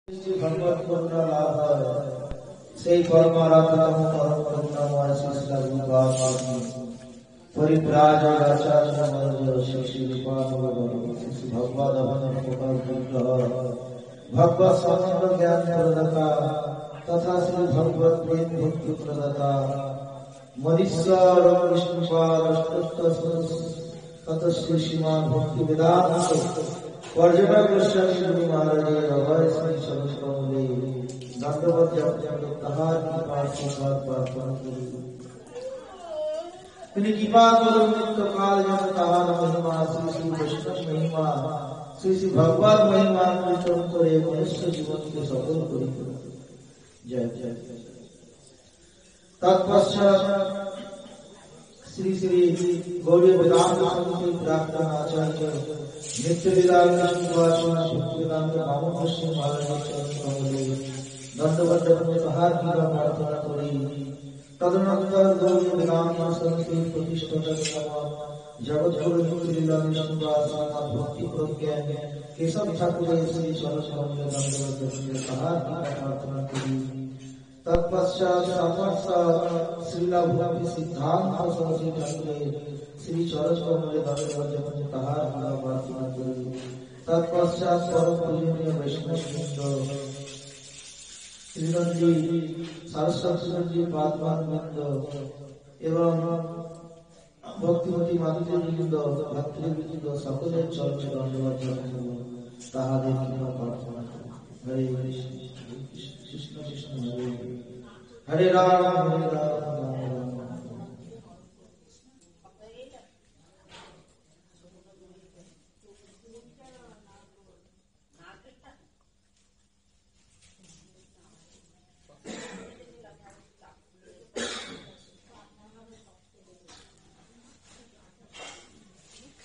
भगवत करुणा लाभ সেই পরমারাধ্যতম পরম করুণাময় শ্রী পরিব্রাজ আচার্য শ্রী শ্রী ভগবদ ভগবত স্বতন্ত্র জ্ঞান প্রদাতা তথা শ্রী ভগবত প্রেম ভক্তি প্রদাতা মনীশ্বর বিষ্ণুপাদ তত শ্রী শ্রীমান ভক্তি বেদান্ত পর্যটক গোস্বামী গুরু মহারাজের অভয় শ্রী চরণ কমলে দণ্ডবত জপ তাহার কৃপা আশীর্বাদ প্রার্থনা করি। তিনি কৃপা করুন নিত্যকাল যেন তাহার মহিমা শ্রী শ্রী বৈষ্ণব মহিমা শ্রী শ্রী ভগবত মহিমা কীর্তন করে মনুষ্য জীবনকে সফল করি। জয় জয় তৎপশ্চাৎ শ্রী শ্রী গৌরী বেদান্ত সমিতি প্রাক্তন আচার্য নিত্যলীলা ভক্তিবেদান্ত বামন গোস্বামী মহারাজের চরণ কমলে দণ্ডবত তাহার কৃপা প্রার্থনা করি। তদনন্তর গৌরী বেদান্ত সমিতির প্রতিষ্ঠাতা জগৎগুরু নিত্যলীলা ভক্তি প্রজ্ঞান কেশব ঠাকুরের শ্রী চরণ কমলে দণ্ডবত তাহার কৃপা প্রার্থনা করি। তৎপশ্চাৎ শ্রীলা ভক্তি সিদ্ধান্ত সরস্বতী ঠাকুরের শ্রী চরণ কমলে দণ্ডবত তাহার কৃপা প্রার্থনা করি। তৎপশ্চাৎ পরম পূজনীয় বৈষ্ণববৃন্দ শ্রীনন্দী সরস্বতী পাদমান বৃন্দ এবং ভক্তিমতী মাতৃবৃন্দ ভাতৃবৃন্দ সকলের চরণে দণ্ডবত তাহাদের কৃপা প্রার্থনা করি। হরে কৃষ্ণ কৃষ্ণ হরে হরে রাম হরে রাম রাম রাম।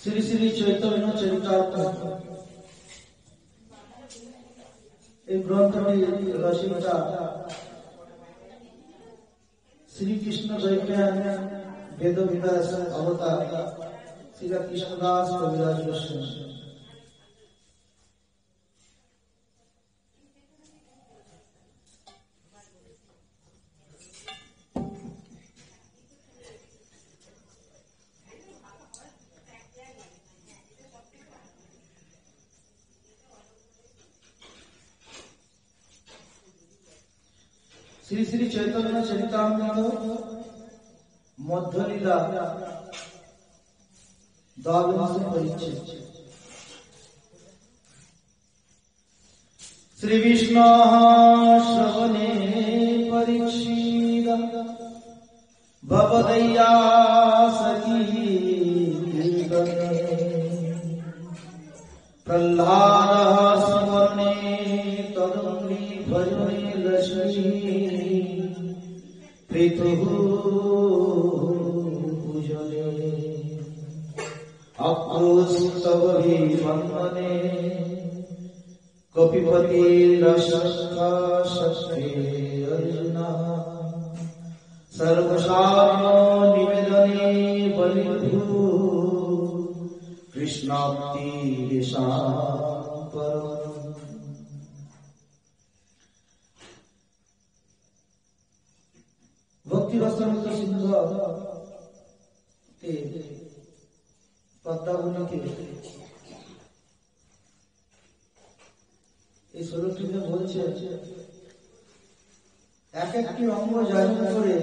শ্রী শ্রী চৈতন্য চরিতামৃত এই গ্রন্থটি রচয়িতা শ্রীকৃষ্ণ দ্বৈপায়ন বেদ বিকাশ অবতার শ্রী কৃষ্ণদাস কবিরাজ গোস্বামী। শ্রী শ্রী চৈতন্য চরিতামৃত মধ্যলীলা দ্বাদশ পরিচ্ছেদ। শ্রী বিষ্ণু শ্রবণে পরিচ্ছেদ ভবদয়া সখী প্রহ্লাদ স্মরণে তদঙ্গি ভজনে লক্ষ্মী প্রীতু পূজনে অক্রুস্তবন্দনে কপিপতি রসস্থা শক্তি অর্জুন সর্বসাম্য নিবেদনে বলিধু কৃষ্ণাপ্তি পরম। ভক্তি রসামৃত সিন্ধু পদ্মাবলীতে এই শ্লোকটিতে বলছে এক একটি অঙ্গ জারি করে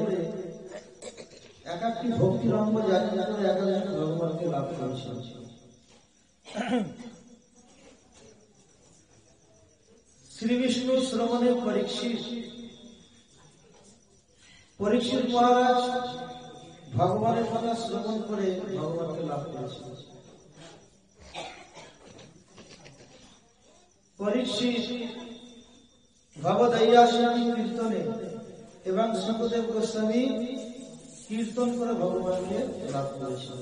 এক একটি ভক্তির অঙ্গ জারি করে এক একজন ভগবানকে লাভ করেছে। শ্রী বিষ্ণু শ্রবণে পরীক্ষিত মহারাজ ভগবানের কথা শ্রবণ করে ভগবানকে লাভ করেছে। পরীক্ষিত ভগবদ্গীতা কীর্তনে এবং শুকদেব গোস্বামী কীর্তন করে ভগবানকে লাভ করেছে।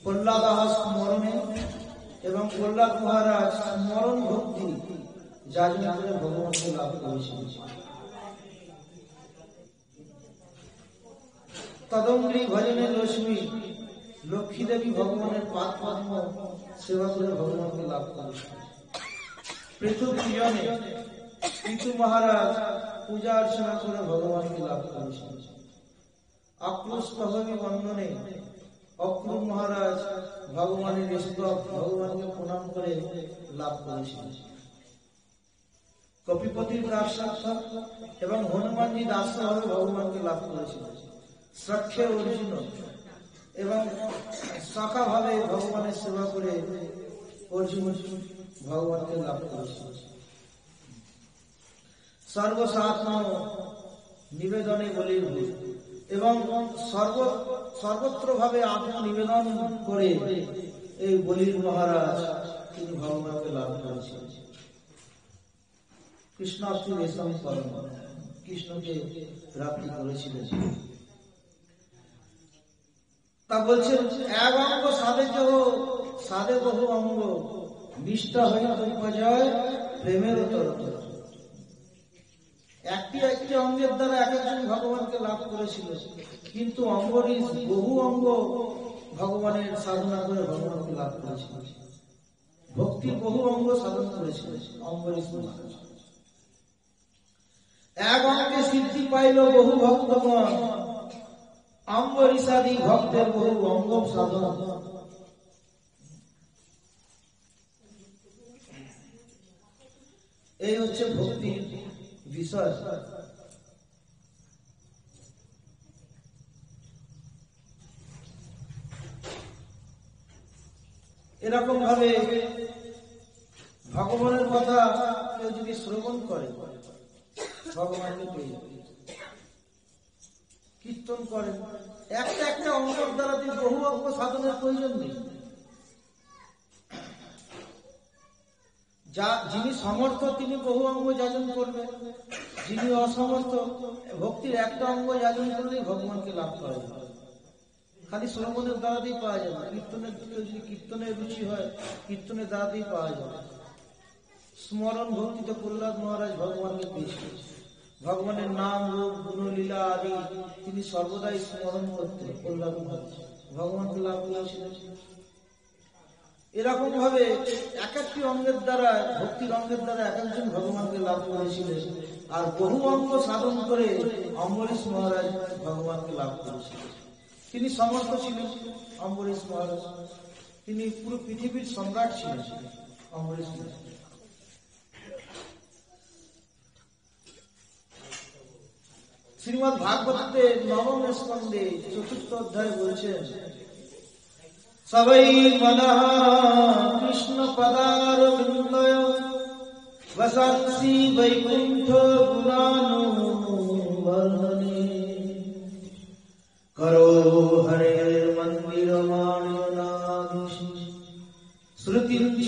প্রহ্লাদ স্মরণে এবং প্রহ্লাদ মহারাজ স্মরণ ভক্তি যাজনা করে ভগবানকে লাভ করেছে। তদঙ্গি ভজনে লক্ষ্মী লক্ষ্মী দেবী ভগবানের পাদ পদ্ম সেবা করে ভগবানকে লাভ করেছে। পৃথু প্রিয়নে পিতু মহারাজ পূজা অর্চনা করে ভগবানকে লাভ করেছিলেন। আক্রোশভাবে বন্ধনে অক্রূর মহারাজ ভগবানের স্তব ভগবানকে প্রণাম করে লাভ করেছিলেন। কপিপতির দাসার্থ এবং হনুমানজি দাসভাবে ভগবানকে লাভ করেছিলেন। সখ্যে অর্জুন এবং সখা ভাবে ভগবানের সেবা করে অর্জুন ভগবানকে লাভ করেছিলেন। সর্বসাত্ম নিবেদনে বলির এবং সর্বত্র ভাবে আত্মনিবেদন করে এই বলির মহারাজ তিনি ভগবানকে লাভ করেছিলেন। কৃষ্ণাষ্টমী রেশম কর্ম কৃষ্ণকে প্রাপ্তি করেছিলেন। তা বলছেন এক অঙ্গ সাধে বহু অঙ্গ নিষ্ঠা হইয়া উপজয় প্রেমের তরফ। একটি একটি অঙ্গের দ্বারা এক একজন ভগবানকে লাভ করেছিল, কিন্তু অম্বরীশ বহু অঙ্গ ভগবানের সাধনা করে ভগবানকে লাভ করেছিল। ভক্তির বহু অঙ্গ সাধন করেছিল অম্বরীশ মহারাজ। এক অঙ্গে সিদ্ধি পাইল বহু ভক্তগণ, অম্বরীশাদি ভক্তের বহু অঙ্গ সাধন। এই হচ্ছে ভক্তির বিষয়। এরকম ভাবে ভগবানের কথা কেউ যদি শ্রবণ করে ভগবানকে পেয়ে যাবে। কীর্তন করেন একটা একটা অঙ্গের দ্বারা তিনি বহু অঙ্গ সাধনের প্রয়োজন নেই। যিনি সমর্থ তিনি বহু অঙ্গ যাজন করবেন, যিনি অসমর্থ ভক্তির একটা অঙ্গ যাজন করলেই ভগবানকে লাভ করা যাবে। খালি শ্রবণের দ্বারাতেই পাওয়া যাবে। কীর্তনের যদি কীর্তনের রুচি হয় কীর্তনের দ্বারাতেই পাওয়া যাবে। স্মরণ ভক্তিতে প্রহ্লাদ মহারাজ ভগবানকে পেয়েছিলেন। ভগবানের নাম রূপ গুণলীলা আদি তিনি সর্বদাই স্মরণ করতেন। প্রহ্লাদ মহারাজ ভগবানকে লাভ করেছিলেন। এরকম ভাবে এক একটি অঙ্গের দ্বারা ভক্তির অঙ্গের দ্বারা এক একজন ভগবানকে লাভ করেছিলেন। আর বহু অঙ্গ সাধন করে অম্বরীশ মহারাজ ভগবানকে লাভ করেছিলেন। তিনি সমর্থ ছিলেন অম্বরীশ মহারাজ। তিনি পুরো পৃথিবীর সম্রাট ছিলেন অম্বরীশ মহারাজ। শ্রীমদ্ ভাগবতে নবম স্কন্ধে ৪র্থ অধ্যায় বলছেন সবাই মনঃ কৃষ্ণ পদারবিন্দয় বসন্সি বৈকুণ্ঠ গুণানুবর্ধনে করো হরের মন্দির মাণিনাধি শ্রুতিঞ্চ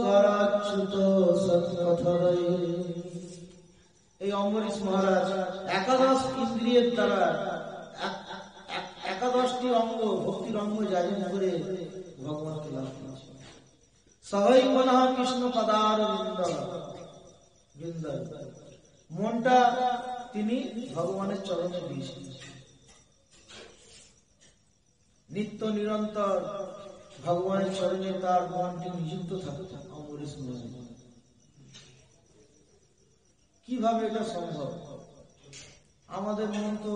করাচ্যুত সৎকথয়। এই অম্বরীশ মহারাজ একাদশ ইন্দ্রিয়ের দ্বারা 11টি অঙ্গ ভক্তির অঙ্গ যাজন করে ভগবানকে লাভ করেছেন। সবাই মনঃ কৃষ্ণ পদার বৃন্দয়, মনটা তিনি ভগবানের চরণে দিয়েছিলেন। নিত্য নিরন্তর ভগবানের চরণে তার মনটি নিযুক্ত থাকত অম্বরীশ মহারাজ। কিভাবে এটা সম্ভব? আমাদের মন তো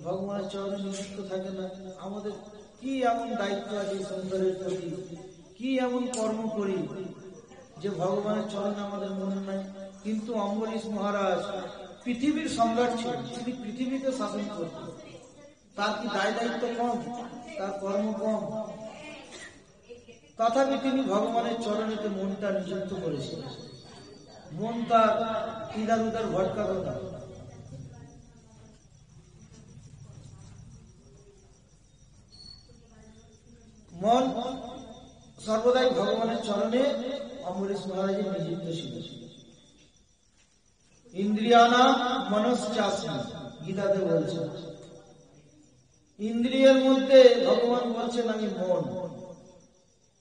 ভগবানের চরণে নিযুক্ত থাকে না। আমাদের কি এমন দায়িত্ব আছে সংসারের প্রতি, কি এমন কর্ম করি যে ভগবানের চরণে আমাদের মন নাই? কিন্তু অম্বরীশ মহারাজ পৃথিবীর সম্রাট ছিলেন, তিনি পৃথিবীকে শাসন করতেন। তার কি দায় দায়িত্ব কম? তার কর্ম কম? তথাপি তিনি ভগবানের চরণেতে মনটা নিযুক্ত করেছিলেন। মন তার ইধার উধার ভটকাত না। মন সর্বদাই ভগবানের চরণে অম্বরীশ মহারাজের নিযুক্ত ছিল। ইন্দ্রিয়ানা মনশ্চাসমি গীতাতে বলছেন। ইন্দ্রিয়ের মধ্যে ভগবান বলছেন আমি মন।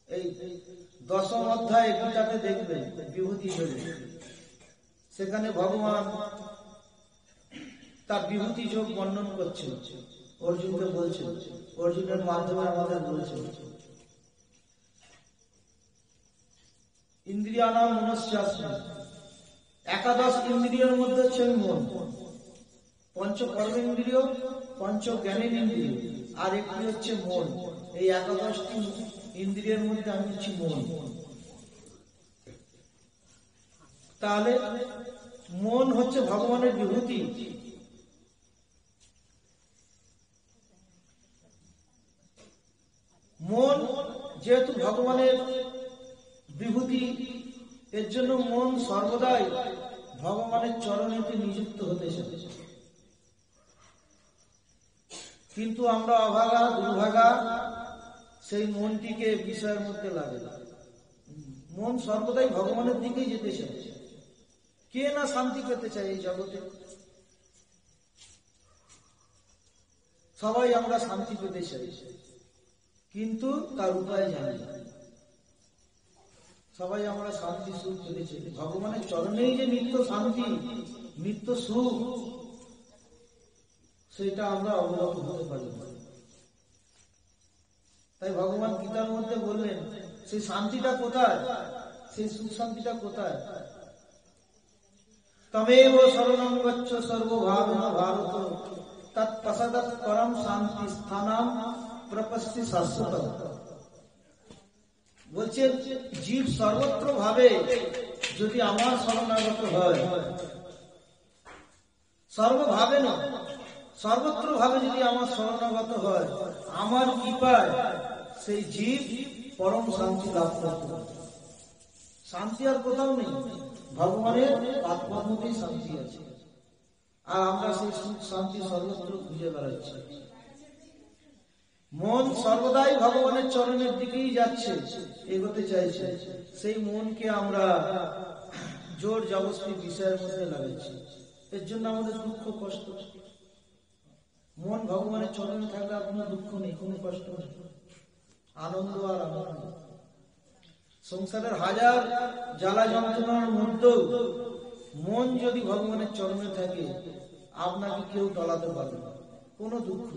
এই 10ম অধ্যায় গীতাতে দেখবেন বিভূতি যোগ, সেখানে ভগবান তার বিভূতি যোগ বর্ণন করছেন, অর্জুনকে বলছেন, অর্জুনের মাধ্যমে আমাদের বলছেন ইন্দ্রিয়ানাম মনশ্চাসমি। একাদশ ইন্দ্রিয়ের মধ্যে হচ্ছে মন, পঞ্চ কর্মেন্দ্রিয়, পঞ্চ জ্ঞানের ইন্দ্রিয়, আর একটি হচ্ছে মন। এই একাদশটি ইন্দ্রিয়ের মধ্যে আমি হচ্ছি মন। তাহলে মন হচ্ছে ভগবানের বিভূতি। মন যেহেতু ভগবানের বিভূতি, এর জন্য মন সর্বদাই ভগবানের চরণেতে নিযুক্ত হতে চায়। কিন্তু আমরা অভাগা দুর্ভাগা, সেই মনটিকে বিষয়ের মধ্যে লাগে। মন সর্বদাই ভগবানের দিকেই যেতে চায়। কে না শান্তি পেতে চায় এই জগতে? সবাই আমরা শান্তি পেতে চাই, কিন্তু তার উপায় জানি না। সবাই আমরা শান্তি সুখ পেতে চাই, ভগবানের চরণেই যে নিত্য শান্তি, নিত্য সুখ, সেটা আমরা অবগত হতে পারি না। তাই ভগবান গীতার মধ্যে বললেন, সেই শান্তিটা কোথায়, সেই সুখ শান্তিটা কোথায়? তমেব শরণং গচ্ছ সর্বভাবেন ভারত, তৎপশ্চাৎ পরম শান্তি স্থানাম প্রপশ্যি শাশ্বতম। বলছেন, জীব সর্বত্র ভাবে যদি আমার শরণাগত হয়, সর্বভাবে না, সর্বত্র ভাবে যদি আমার শরণাগত হয়, আমার কৃপায় সেই জীব পরম শান্তি লাভ করতে পারে। শান্তি আর কোথাও নেই, ভগবানের আত্মার শান্তি আছে। আর আমরা সেই সুখ শান্তি সর্বত্র খুঁজে বেড়াচ্ছি। মন সর্বদাই ভগবানের চরণের দিকেই যাচ্ছে, এগোতে চাইছে। সেই মনকে আমরা জোর জবরদস্তি বিষয়ের মধ্যে লাগাচ্ছি, এর জন্য আমাদের দুঃখ কষ্ট। মন ভগবানের চরণে থাকলে আর কোনো দুঃখ নেই, কোনো কষ্ট নেই, আনন্দ আর আনন্দ। সংসারের হাজার জ্বালা যন্ত্রণার মধ্যেও মন যদি ভগবানের চরণে থাকে, আপনাকে কেউ টলাতে পারবে না, কোনো দুঃখ।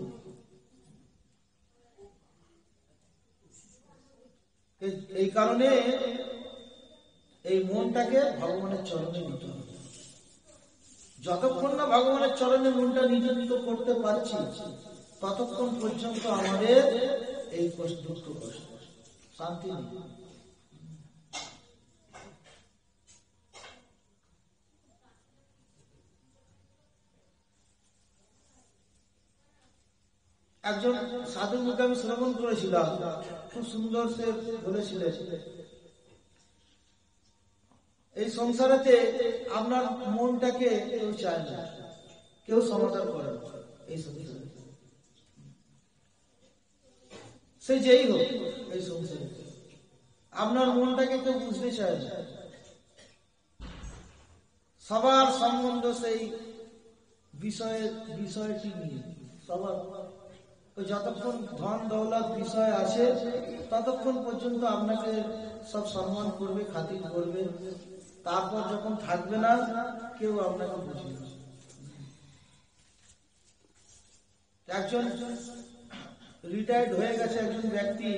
এই কারণে এই মনটাকে ভগবানের চরণে নিতে হবে। যতক্ষণ না ভগবানের চরণে মনটা নিযুক্ত করতে পারছি, ততক্ষণ পর্যন্ত আমাদের এই দুঃখ কষ্ট শান্তি নেই। একজন সাধুর মুখে আমি শ্রবণ করেছিলাম, খুব সুন্দর সে বলেছিলেন, এই সংসারেতে আপনার মনটাকে কেউ চায় না, কেউ সমাধান করে না। এই সংসারে সে যেই হোক, এই সংসারে আপনার মনটাকে কেউ বুঝতে চায় না। সবার সম্বন্ধ সেই বিষয়টি নিয়ে, সবার যতক্ষণ ধন দৌলত বিষয় আছে, ততক্ষণ পর্যন্ত আপনাকে সব সম্মান করবে, খাতির করবে। তারপর যখন থাকবে না, কেউ আপনাকে বুঝবে না। একজন রিটায়ার্ড হয়ে গেছে একজন ব্যক্তি,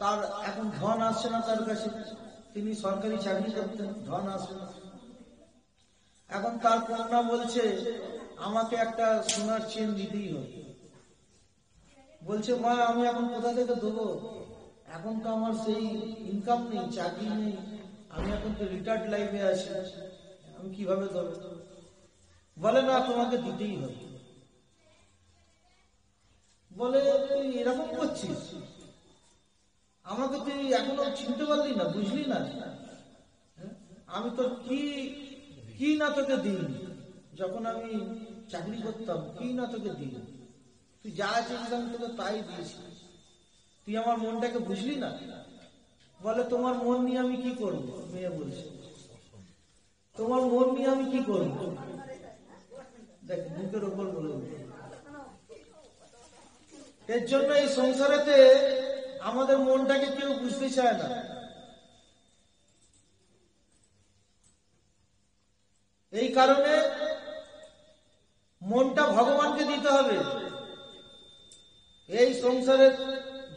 তার এখন ধন আসছে না তার কাছে, তিনি সরকারি চাকরি করতেন, ধন আসছে না। এখন তার কন্যা বলছে, আমাকে একটা সোনার চেন দিতেই হবে। বলছে, মা আমি এখন কোথা থেকে দেবো, এখন তো আমার সেই ইনকাম নেই, চাকরি নেই, আমি এখন তো রিটায়ার্ড লাইফে আছি, আমি কিভাবে দেবো? বলে, না তোমাকে দিতেই হবে। বলে, তুই এরকম করছিস, আমাকে তুই এখনো চিনতে পারলি না, বুঝলি না, আমি তোর কি না তোকে দিইনি, যখন আমি চাকরি করতাম কি না তোকে দিইনি, তুই যা চেয়েছিলাম তোকে তাই দিয়েছি, তুই আমার মনটাকে বুঝলি না। বলে, তোমার মন নিয়ে আমি কি করবো? মেয়ে বলছে, তোমার মন নিয়ে আমি কি করবো? দেখ, মুখের ওপর বলে। এর জন্য এই সংসারেতে আমাদের মনটাকে কেউ বুঝতে চায় না। এই কারণে মনটা ভগবানকে দিতে হবে। এই সংসারের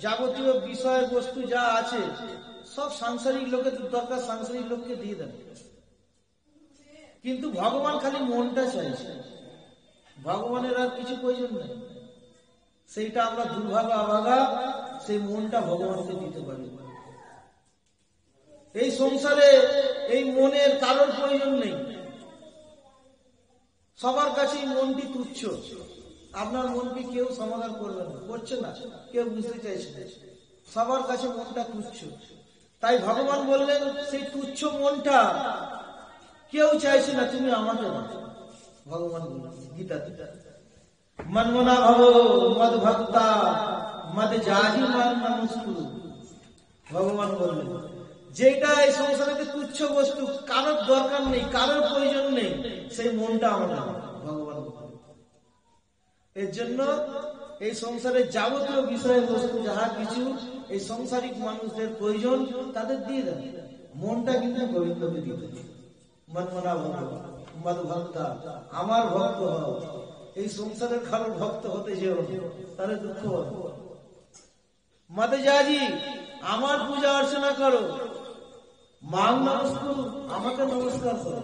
যাবতীয় বিষয় বস্তু যা আছে, সব সাংসারিক লোকের দরকার, সাংসারিক লোককে দিয়ে দেন। কিন্তু ভগবান খালি মনটা চাইছে, ভগবানের আর কিছু প্রয়োজন নেই। সেইটা আমরা দুর্ভাগা অভাগা, সেই মনটা ভগবানকে দিতে পারি। এই সংসারে এই মনের কারোর প্রয়োজন নেই, সবার কাছে মনটি তুচ্ছ। আপনার মনকে কেউ সমাধান করবে না, করছে না, কেউ বুঝতে চাইছে না, সবার কাছে মনটা তুচ্ছ। তাই ভগবান বললেন সেই তুচ্ছ মনটা কেউ চাইছে না, তুমি আমাকে দাও। ভগবান বললেন গীতাতে, মনমনা ভব মদ ভক্তা মদ জাহি মান নমস্কুরু। ভগবান বললেন যেটা এই সংসারে তুচ্ছ বস্তু, কারোর দরকার নেই, কারোর প্রয়োজন নেই, সেই মনটা আমরা ভগবান বললেন। এর জন্য এই সংসারের যাবতীয় বিষয় বস্তু যাহা কিছু এই সংসারিক মানুষদের প্রয়োজন তাদের দিয়ে দেন, মনটা কিন্তু গোবিন্দকে দিতে। মনমনা ভব মদ ভক্তা, আমার ভক্ত হও। এই সংসারের কারোর ভক্ত হতে যেও, তাহলে দুঃখ হবে। মদ জাজি, আমার পূজা অর্চনা করো। মাং নমস্কার, আমাকে নমস্কার করো।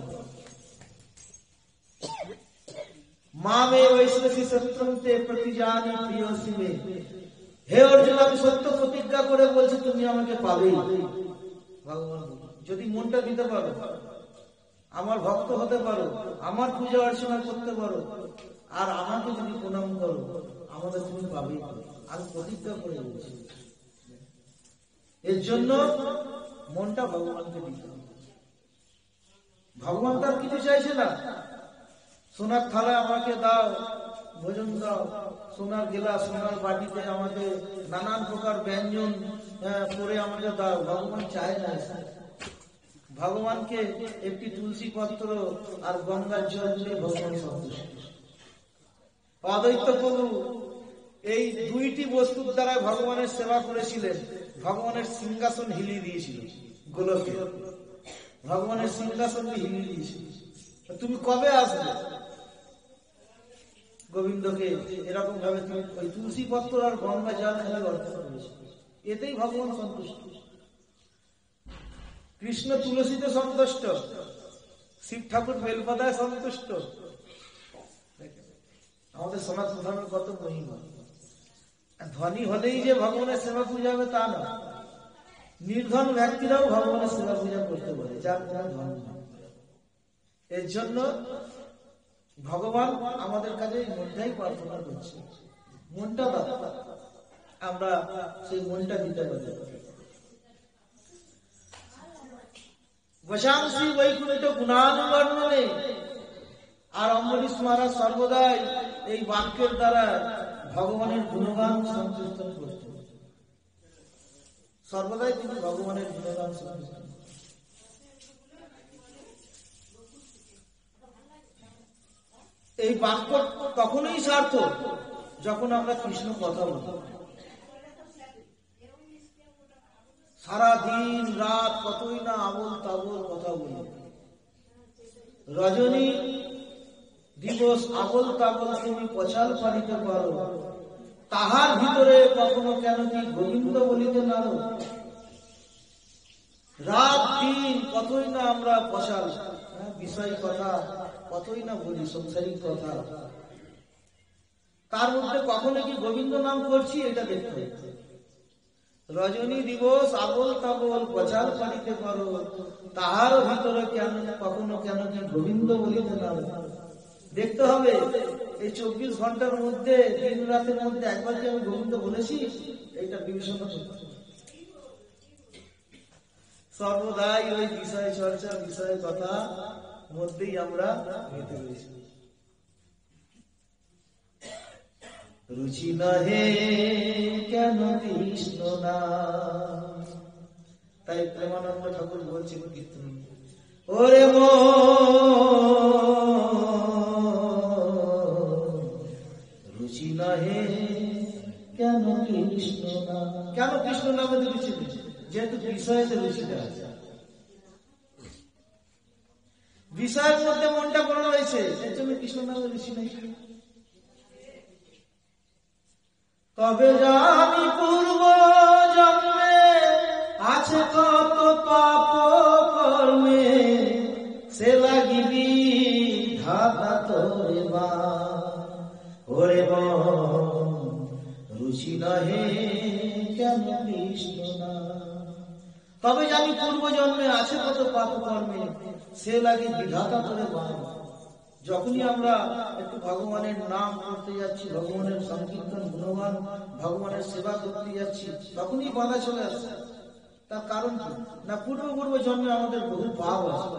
মা মে বৈষ্ণবী সত্যন্তে প্রতিজানি প্রিয়সী মে। হে অর্জুন, আমি সত্য প্রতিজ্ঞা করে বলছি তুমি আমাকে পাবেই। ভগবান যদি মনটা দিতে পারো, আমার ভক্ত হতে পারো, আমার পূজা অর্চনা করতে পারো, আর আমাকে যদি প্রণাম করো, আমাদের তুমি পাবেই। আমি প্রতিজ্ঞা করে বলছি। এর জন্য মনটা ভগবানকে দিতে হবে। ভগবান তার কিছু চাইছে না, সোনার থালা আমাকে দাও, ভোজন দাও, সোনার গেলাস, সোনার বাটিতে আমাকে নানান প্রকার ব্যঞ্জন করে আমাকে দাও। ভগবান চায় না। ভগবানকে একটি তুলসী পত্র আর গঙ্গার জল দিয়ে ভগবান সন্তুষ্ট। অদ্বৈত প্রভু এই দুইটি বস্তুর দ্বারা ভগবানের সেবা করেছিলেন। ভগবানের সিংহাসন হিলিয়ে দিয়েছিল, গোলকে ভগবানের সিংহাসন হিলিয়ে দিয়েছিল। তুমি কবে আসবে? গোবিন্দকে এরকম ভাবে তুমি ওই তুলসী পত্র আর গঙ্গা জল খেলে অর্পণ করেছিল, এতেই ভগবান সন্তুষ্ট। কৃষ্ণ তুলসীতে সন্তুষ্ট, শিব ঠাকুর বেলপাতায় সন্তুষ্ট। আমাদের সনাতন ধর্মের কত মহিমা। ধনী হলেই যে ভগবানের সেবা পূজা হবে তা না, নির্ধন ব্যক্তিরাও ভগবানের সেবা পূজা করতে পারে, যার কোনো ধন নেই। এর জন্য ভগবান আমাদের কাছে মনটাই প্রার্থনা করছে, মনটা দাও, আমরা সেই মনটা দিতে পারি। বসাংশী বৈকুণ্ঠ গুণানুবর্ণনে। আর অম্বরীশ মহারাজ সর্বদাই এই বাক্যের দ্বারা ভগবানের গুণগান সংকীর্তন করতেন। সর্বদাই তিনি ভগবানের গুণগান সংকীর্তন। এই বাক্য কখনোই সার্থক যখন আমরা কৃষ্ণ কথা বলি। সারা দিন রাত কতই না আবল তাবল কথা বলি, রজনী দিবস আবল তাবল তুমি পচাল পারিতে পারো, তাহার ভিতরে কখনো কেন কি গোবিন্দ বলিতে নারো। রাত দিন কতই না আমরা পচাল বিষয় কথা কতই না বলি, সংসারিক কথা, তার মধ্যে কখনো কি গোবিন্দ নাম করছি এটা দেখতে হবে। রজনী দিবস আবল তাবল পচাল পারিতে পারো, তাহার ভিতরে কেন কখনো কেন কি গোবিন্দ বলিতে নারো। দেখতে হবে এই 24 ঘন্টার মধ্যে, দিন রাতের মধ্যে একবার কি আমি গোবিন্দ বলেছি, এইটা বিবেচনা করতে হবে। সর্বদাই ওই বিষয় চর্চা, বিষয় কথা মধ্যেই আমরা মেতে রয়েছি। রুচি নহে কেন কৃষ্ণ নাম। তাই প্রেমানন্দ ঠাকুর বলছেন কীর্তন, ওরে রুচি নহে কেন কৃষ্ণ নাম। কেন কৃষ্ণ নামে রুচি? যেহেতু বিষয়েতে রুচিটা আছে, বিষয়ের মধ্যে মনটা পড়ে রয়েছে, এর জন্য কৃষ্ণ নামে রুচি নেই। তবে জানি পূর্ব জন্মে আছে কত পাপ কর্মে, সে লাগিবি তোরে মা ওরে মন রুচি নহে কেন কৃষ্ণ না। তবে জানি পূর্ব জন্মে আছে কত পাপ কর্মে, সে লাগে বিধাতা তোরে মা। যখনই আমরা একটু ভগবানের নাম করতে যাচ্ছি, ভগবানের সংকীর্তন গুণগান, ভগবানের সেবা করতে যাচ্ছি, তখনই বাধা চলে আসছে। তার কারণ কি না, পূর্ব জন্মে আমাদের বহু পাপ আছে,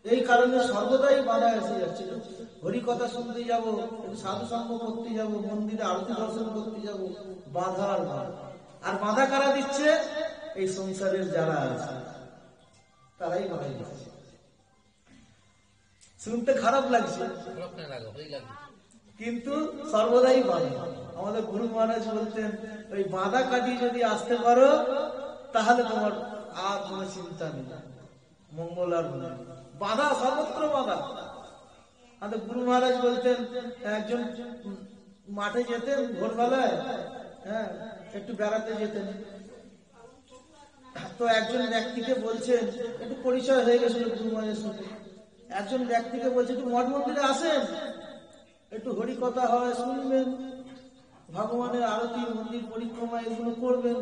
এই কারণে সর্বদাই বাধা এসে যাচ্ছে। হরি কথা শুনতে যাব, সাধু সঙ্গ করতে যাব, মন্দিরে আরতি দর্শন করতে যাব, বাধা আর বাধা। আর বাধা কারা দিচ্ছে? এই সংসারের যারা আছে তারাই বাধা দিচ্ছে। শুনতে খারাপ লাগছে, কিন্তু সর্বদাই বাধা। আমাদের গুরু মহারাজ বলতেন, ওই বাধা কাটিয়ে যদি আসতে পারো তাহলে তোমার আর কোনো চিন্তা নেই, মঙ্গল আর নেই। বাধা সর্বত্র বাধা। আমাদের গুরু মহারাজ বলতেন, একজন মাঠে যেতেন ভোরবেলায়, হ্যাঁ একটু বেড়াতে যেতেন, তো একজন ব্যক্তিকে বলছেন, একটু পরিচয় হয়ে গেছিল গুরু মহারাজের সাথে, একজন ব্যক্তিকে বলছে একটু মঠ মন্দিরে আসেন, একটু হরি কথা হয় শুনবেন, ভগবানের আরতি, মন্দির পরিক্রমা এগুলো করবেন।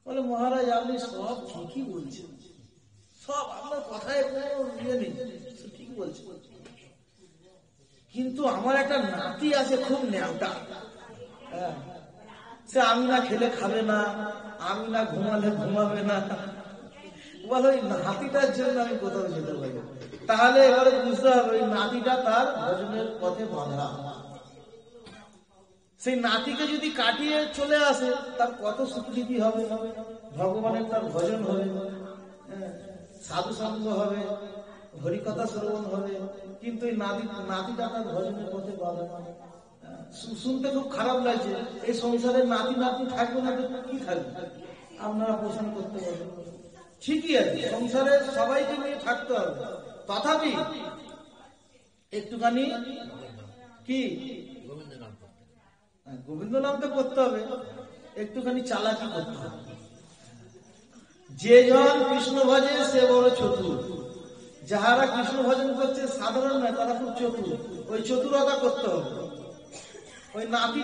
বলে মহারাজ আপনি সব ঠিকই বলছেন, সব আপনার কথায় কোনো ইয়ে নেই, ঠিক বলছেন, কিন্তু আমার একটা নাতি আছে খুব ন্যাওটা, হ্যাঁ সে আমি না খেলে খাবে না, আমি না ঘুমালে ঘুমাবে না। বলে ওই নাতিটার জন্য আমি কোথাও যেতে পারি। তাহলে এবারে বুঝতে হবে ওই নাতিটা তার ভজনের পথে বাঁধা। সেই নাতিকে যদি কাটিয়ে চলে আসে তার কত স্বীকৃতি হবে, ভগবানের তার ভজন হবে, সাধু সঙ্গ হবে, হরিকথা শ্রবণ হবে, কিন্তু এই নাতিটা তার ভজনের পথে বাঁধা। শুনতে খুব খারাপ লাগছে, এই সংসারে নাতি থাকবে না তো কি থাকবে? আপনারা প্রশ্ন করতে পারবেন। ঠিকই আছে, সংসারে সবাইকে নিয়ে থাকতে হবে, তথাপি একটুখানি কি গোবিন্দ নাম তো করতে হবে, একটুখানি চালাকি করতে হবে। যে জন কৃষ্ণ ভজে সে বড় চতুর, যাহারা কৃষ্ণ ভজন করছে সাধারণ নয়, তারা খুব চতুর। ওই চতুরতা করতে হবে। ওই নাতি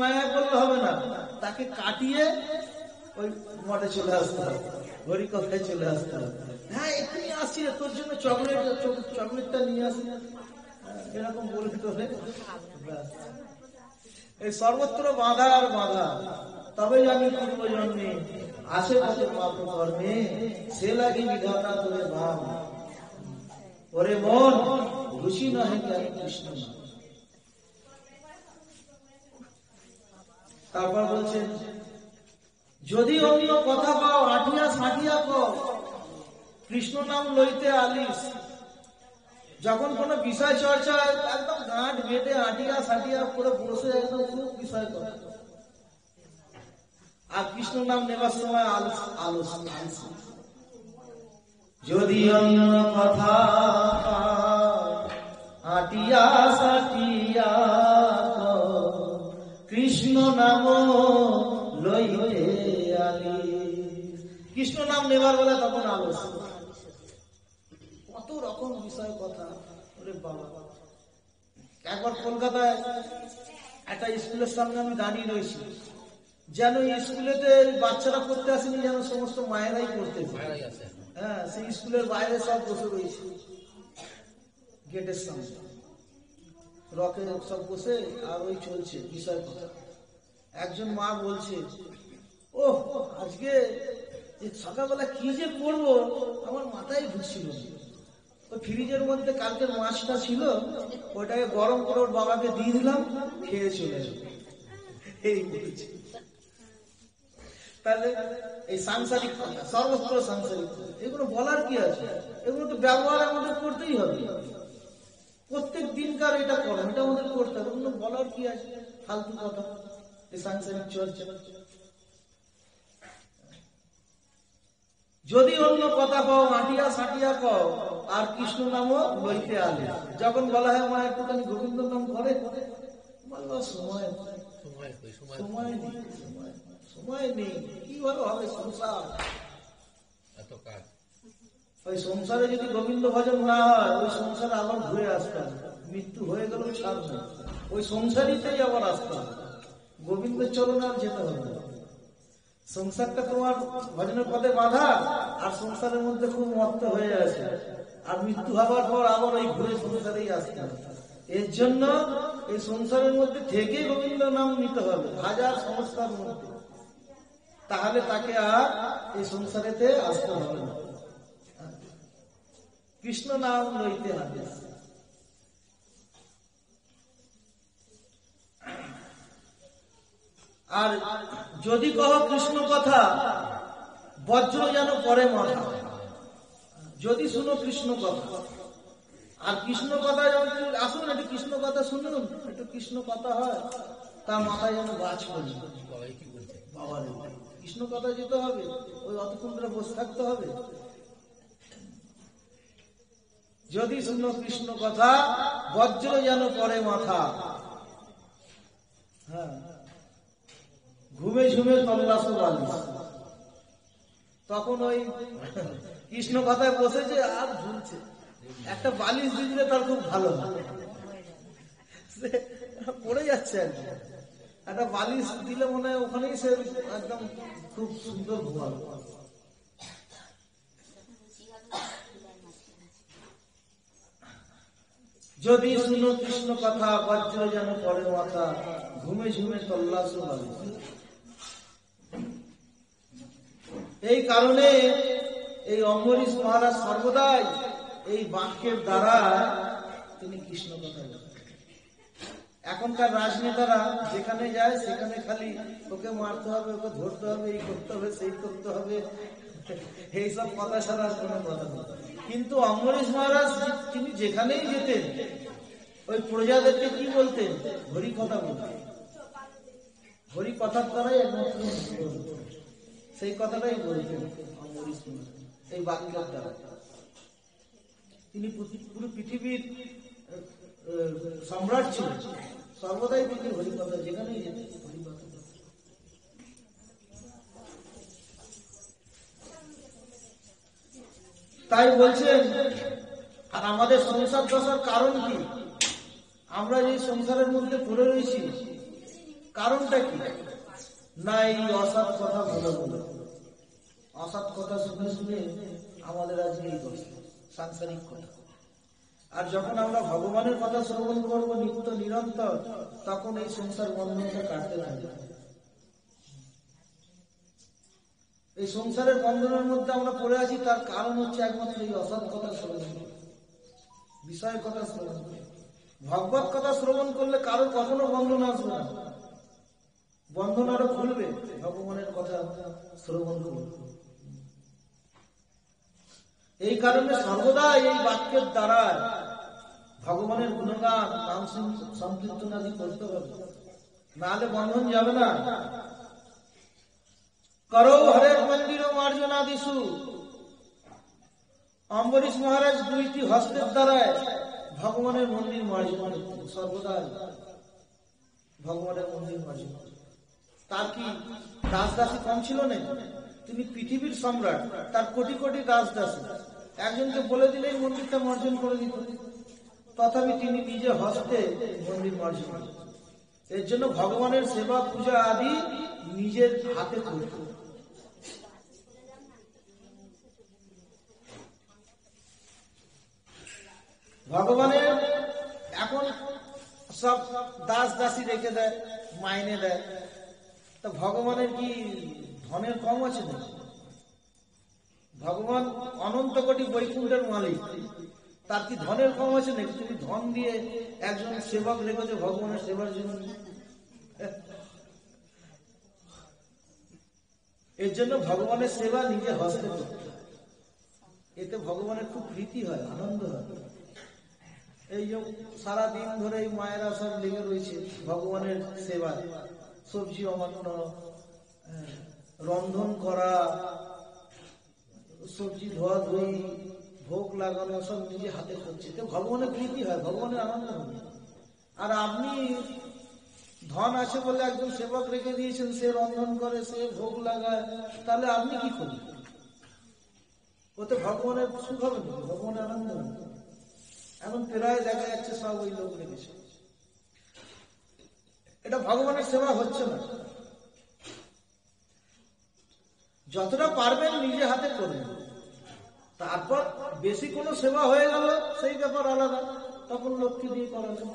মায়া করলে হবে না, তাকে কাটিয়ে ওই মঠে চলে আসতে হবে, হরি কথায় চলে আসতে হবে। হ্যাঁ এখানে আসছি তোর জন্য চকলেটটা নিয়ে আসি, এরকম বলে দিতে। এই সর্বত্র বাধা আর বাধা। তবে আমি পূর্ব জন্মে আসে কত পাপ কর্মে, সে লাগি বিধাতা তোরে ভাব ওরে মন রুচি নহে কেন কৃষ্ণ না। তারপর বলছেন, যদি অন্য কথা পাও আটিয়া সাটিয়া কও, কৃষ্ণ নাম লইতে আলিস। যখন কোন বিষয় চর্চা একদম গাঁট বেটে আটিয়া সাটিয়া করে বসে একদম খুব বিষয় করে, আর কৃষ্ণ নাম নেবার সময় আলস। যদি অন্য কথা আটিয়া সাটিয়া কৃষ্ণ নাম লইতে আলিস। কৃষ্ণ নাম নেবার বেলা তখন আলস, কত রকম বিষয় কথা। বাবা একবার কলকাতায় একটা স্কুলের সামনে আমি দাঁড়িয়ে রয়েছি, যেন স্কুলেতে বাচ্চারা পড়তে আসেনি, যেন সমস্ত মায়েরাই পড়তে। হ্যাঁ সেই স্কুলের বাইরে সব বসে রয়েছে, গেটের সামনে রকে সব বসে, আর ওই চলছে বিষয় কথা। একজন মা বলছে, ও আজকে সকালবেলা কি যে পড়বো আমার মাথায় ঢুকছিল। ওই ফ্রিজের মধ্যে কালকের মাছটা ছিল, ওটাকে গরম করে ওর বাবাকে দিয়ে দিলাম, খেয়ে চলে গেল। এই বলছে। তাহলে এই সাংসারিক কথা, সর্বত্র সাংসারিক কথা, এগুলো বলার কি আছে? এগুলো তো ব্যবহার আমাদের করতেই হবে, প্রত্যেক দিনকার এটা করো, এটা আমাদের করতে হবে। এগুলো বলার কি আছে? ফালতু কথা, এই সাংসারিক চর্চা। যদি অন্য কথা পাও আটিয়া সাটিয়া কও, আর কৃষ্ণ নামও লইতে আলে। যখন বলা হয় মা একটুখানি গোবিন্দ নাম করে, বললো সময় নেই, কিভাবে হবে সংসার, এত কাজ। ওই সংসারে যদি গোবিন্দ ভজন না হয়, ওই সংসারে আবার ঘুরে আসতে হবে। মৃত্যু হয়ে গেল ছাড় নেই, ওই সংসারিতেই আবার আসতে হবে। গোবিন্দের চরণে আর যেতে হবে না। সংসারটা তোমার ভজনের পথে বাধা, আর সংসারের মধ্যে খুব মত্ত হয়ে আছে, আর মৃত্যু হওয়ার পর আবার ওই ঘুরে সংসারেই আসতে হবে। এর জন্য এই সংসারের মধ্যে থেকে গোবিন্দ নাম নিতে হবে, হাজার সমস্যার মধ্যে। তাহলে তাকে আর এই সংসারেতে আসতে হবে না। কৃষ্ণ নাম লইতে হবে। আর যদি কহ কৃষ্ণ কথা, বজ্র যেন পরে মাথা। যদি শুনো কৃষ্ণ কথা, আর কৃষ্ণ কথা যেমন আসুন একটু কৃষ্ণ কথা শুনুন, একটু কৃষ্ণ কথা হয়, তার মাথায় যেন গাছ পড়ে। বাবা রে, কৃষ্ণ কথা যেতে হবে, ওই অতক্ষণ ধরে বসে থাকতে হবে। যদি শুনো কৃষ্ণ কথা, বজ্র যেন পরে মাথা। হ্যাঁ, ঘুমে ঝুমে তল্লাশ বালিশ। তখন ওই কৃষ্ণ কথায় বসেছে আর ঝুলছে, একটা বালিশ দিলে তার খুব ভালো পড়ে যাচ্ছে একদম। একটা বালিশ দিলে মনে হয় ওখানেই সে একদম খুব সুন্দর ঘুমাবে। যদি শুনো কৃষ্ণ কথা, বজ্র যেন পরে মাথা, ঘুমে ঝুমে তল্লাশ বালিশ। এই কারণে এই অম্বরীশ মহারাজ সর্বদাই এই বাক্যের দ্বারা তিনি কৃষ্ণ কথা বলেন। এখনকার রাজনেতারা যেখানে যায় সেখানে খালি ওকে মারতে হবে, ওকে ধরতে হবে, এই করতে হবে, সেই করতে হবে, এইসব কথা ছাড়া কোনো কথা নেই। কিন্তু অম্বরীশ মহারাজ তিনি যেখানেই যেতেন, ওই প্রজাদেরকে কি বলতেন? হরি কথা বলতেন। হরি কথার দ্বারাই একমাত্র সেই কথাটাই বলতেন অম্বরীশ মহারাজ, এই বাক্যের দ্বারা। তিনি পুরো পৃথিবীর সম্রাট ছিলেন, সর্বদাই তিনি হরিকথা, যেখানেই যেতেন হরিকথা। তাই বলছেন, আর আমাদের সংসার দশার কারণ কি? আমরা যে সংসারের মধ্যে পড়ে রয়েছি, কারণটা কি? না এই অসৎ কথা বলে বলে, অসৎ কথা শুনে শুনে আমাদের আজকে এই দশা, সাংসারিক কথা। আর যখন আমরা ভগবানের কথা শ্রবণ করবো নিত্য নিরন্তর, তখন এই সংসার বন্ধনটা কাটতে থাকবে। এই সংসারের বন্ধনের মধ্যে আমরা পড়ে আছি, তার কারণ হচ্ছে একমাত্র এই অসৎ কথা শ্রবণ, বিষয় কথা শ্রবণ। ভগবত কথা শ্রবণ করলে কারো কখনো বন্ধন আসবে না, বন্ধন আরো খুলবে ভগবানের কথা শ্রবণ করবে। এই কারণে সর্বদা এই বাক্যের দ্বারা ভগবানের গুণগান নাম সংকীর্তন আদি করতে হবে, নাহলে বন্ধন যাবে না। করো হরের মন্দির মার্জনা দিশু। অম্বরীশ মহারাজ দুইটি হস্তের দ্বারায় ভগবানের মন্দির মার্জনা করতেন, সর্বদা ভগবানের মন্দির মার্জনা। তার কি দাস দাসী কম ছিল না? তিনি পৃথিবীর সম্রাট, তার কোটি কোটি দাস দাসী, একজনকে বলে দিলেই মন্দিরটা মার্জন করে দিত। তথাপি তিনি নিজে হস্তে মন্দির মার্জন। এর জন্য ভগবানের সেবা পূজা আদি নিজের হাতে করত। ভগবানের এখন সব দাস দাসী রেখে দেয়, মাইনে দেয়, তা ভগবানের কি ধনের কম আছে না? ভগবান অনন্ত কোটি বৈকুণ্ঠের মালিক, তার কি ধনের কম আছে নাকি? তুমি ধন দিয়ে একজন সেবক রেখেছো ভগবানের সেবার জন্য। এর জন্য ভগবানের সেবা নিজে হস্তে করতে, এতে ভগবানের খুব প্রীতি হয়, আনন্দ হয়। এই যে সারাদিন ধরে এই মায়েরা সব লেগে রয়েছে ভগবানের সেবায়, সবজি অমান্য, রন্ধন করা, সবজি ধোয়া ধুই, ভোগ লাগানো, সব নিজে হাতে করছে, তো ভগবানের প্রীতি হয়, ভগবানের আনন্দ হয়। আর আপনি ধন আছে বলে একজন সেবক রেখে দিয়েছেন, সে রন্ধন করে, সে ভোগ লাগায়, তাহলে আপনি কি করবেন? ওতে ভগবানের সুখ হবে না, ভগবানের আনন্দ হবে। এখন প্রায় দেখা যাচ্ছে সব ওই লোক লেগেছে, এটা ভগবানের সেবা হচ্ছে না। যতটা পারবেন নিজে হাতে করবেন, তারপর বেশি কোনো সেবা হয়ে গেল সেই ব্যাপার আলাদা, তখন লোককে দিয়ে করানো।